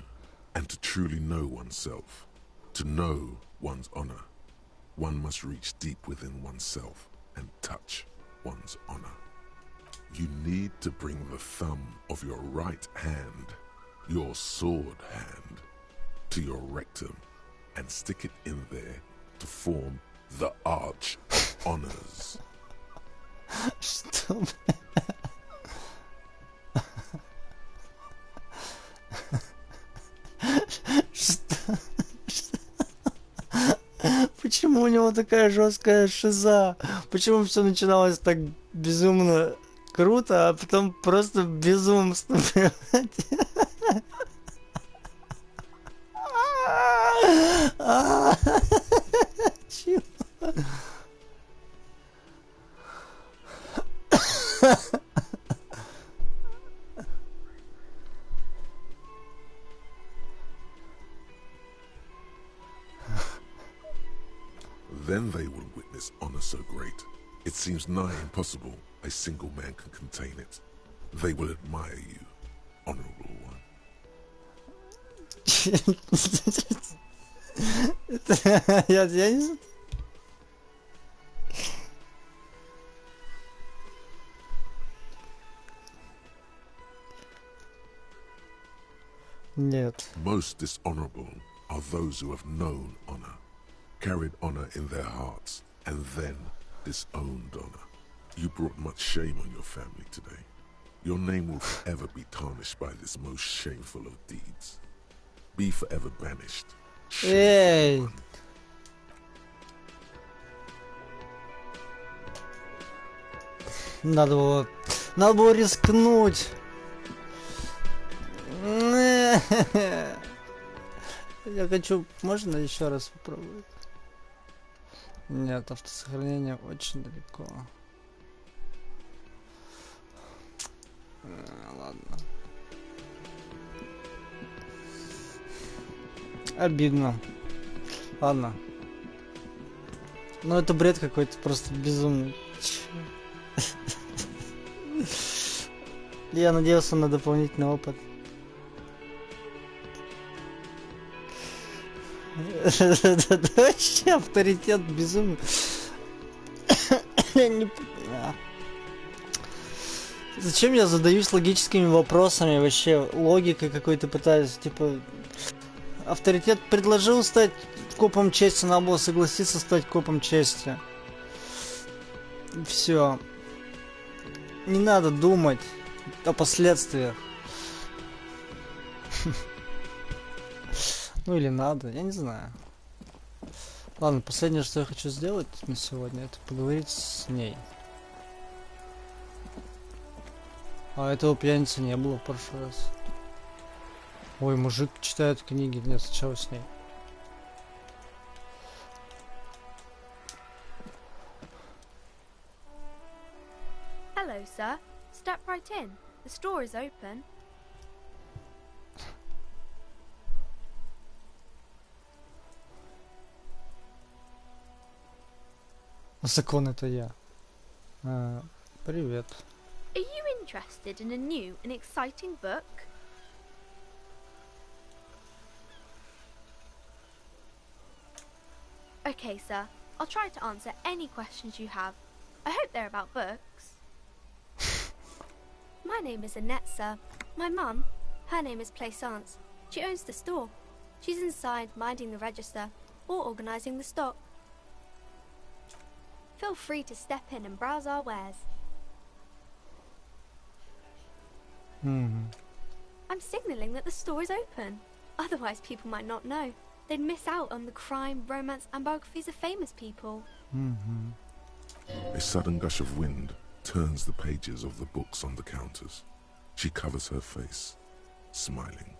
and to truly know oneself, to know one's honor, one must reach deep within oneself and touch one's honor. You need to bring the thumb of your right hand your sword hand to your rectum and stick it in there to form the arch honors. Что? Что? Почему у него такая жесткая шиза? Почему все начиналось так безумно круто, а потом просто безумство? Чего? Then they will witness honor so great, it seems nigh impossible a single man can contain it. They will admire you, honorable one. Я не знаю. Нет. Most dishonorable are those who have known honor, carried honor in their hearts, and then disowned honor. You brought much shame on your family today. Your name will forever be tarnished by this most shameful of deeds. Be forever banished. Эй! Надо было рискнуть. Я хочу... Можно еще раз попробовать? Нет, автосохранение очень далеко. Ладно. Обидно. Ладно. Ну это бред какой-то просто безумный. Я надеялся на дополнительный опыт. Это вообще авторитет безумный. Зачем я задаюсь логическими вопросами, вообще логикой какой-то пытаюсь, типа, авторитет предложил стать копом чести, надо было согласиться стать копом чести. Все. Не надо думать о последствиях. Ну или надо, я не знаю. Ладно, последнее, что я хочу сделать на сегодня, это поговорить с ней. А этого пьяницы не было в прошлый раз. Ой, мужик читает книги. Нет, сначала с ней. Hello, sir. Step right in. The store is open. Закон это я. Привет. Are you interested in a new and exciting book? Okay, sir. I'll try to answer any questions you have. I hope they're about books. My name is Annette, sir. My mum, her name is Plaisance. She owns the store. She's inside minding the register or organising the stock. Feel free to step in and browse our wares. I'm signalling that the store is open. Otherwise people might not know. They'd miss out on the crime, romance and biographies of famous people. A sudden gush of wind turns the pages of the books on the counters. She covers her face, smiling.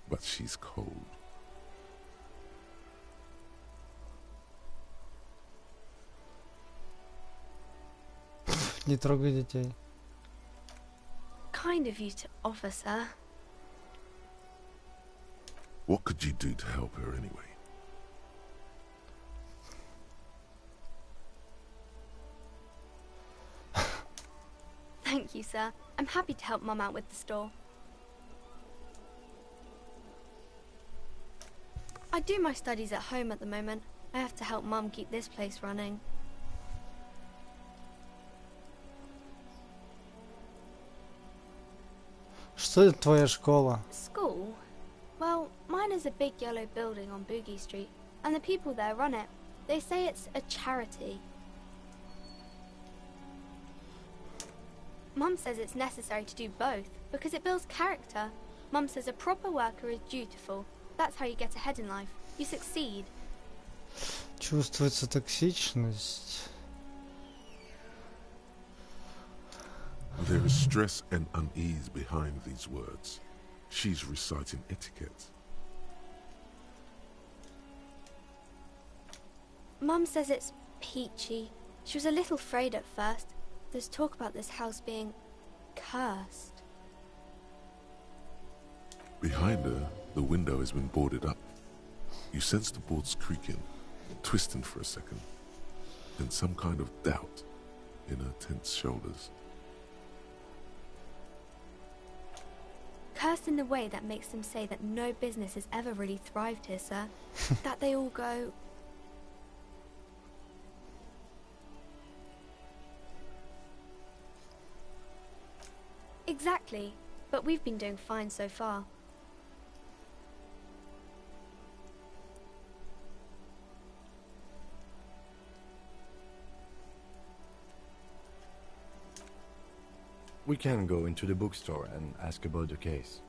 But she's cold. Не трогай детей. Kind of you to offer, sir. What could you do to help her anyway? Thank you, sir. I'm happy to help Mum out with the store. I do my studies at home at the moment. I have to help Mum keep this place running. Что это твоя школа? School? Well, mine is a big yellow building on Boogie Street, and the people there run it. They say it's a charity. Mum says it's necessary to do both, because it builds character. Mum says a proper worker is dutiful. That's how you get ahead in life. You succeed. Чувствуется токсичность. There is stress and unease behind these words. She's reciting etiquette. Mum says it's peachy. She was a little afraid at first. There's talk about this house being cursed. Behind her, the window has been boarded up. You sense the boards creaking, twisting for a second, and some kind of doubt in her tense shoulders. Cursed in the way that makes them say that no business has ever really thrived here, sir. That they all go... Exactly, but we've been doing fine so far. We can go into the bookstore and ask about the case,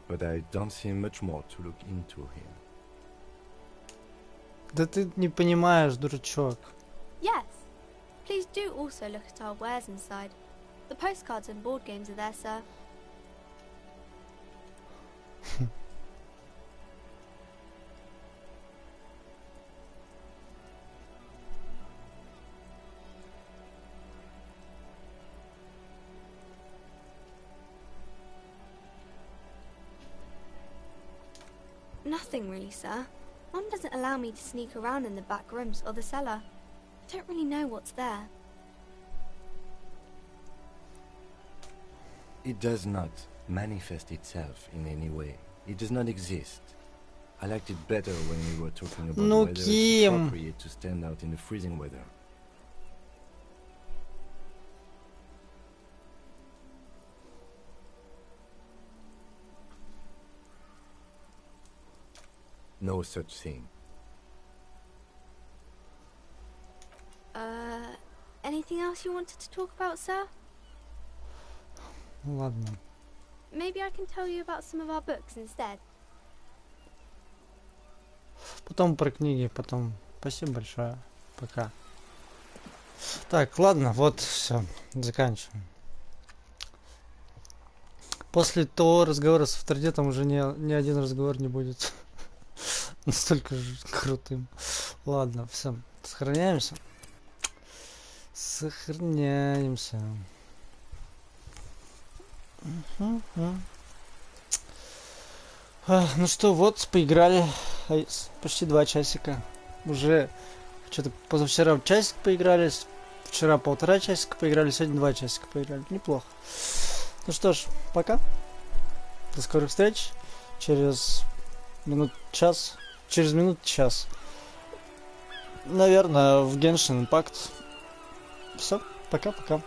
but I don't see much more to look into here. Да ты не понимаешь, дурачок. Yes. Please do also look at our wares inside. The postcards and board games are there, sir. Nothing really, sir. Mum doesn't allow me to sneak around in the back rooms or the cellar. I don't really know what's there. It does not manifest itself in any way. It does not exist. I liked it better when we were talking about No, whether Kim. it's appropriate to stand out in the freezing weather. No such thing. Anything else you wanted to talk about, sir? Ладно. Maybe I can tell you about some of our books instead. Потом про книги, потом. Спасибо большое. Пока. Так, ладно, вот, все, заканчиваем. После того разговора с авторитетом уже ни один разговор не будет настолько же крутым. Ладно, все, сохраняемся. Сохраняемся. Ну что, вот, поиграли почти 2 часика. Уже что-то позавчера часик поиграли, вчера 1,5 часика поиграли, сегодня 2 часика поиграли. Неплохо. Ну что ж, пока. До скорых встреч. Через минут час. Наверное, в Genshin Impact. Все, пока-пока.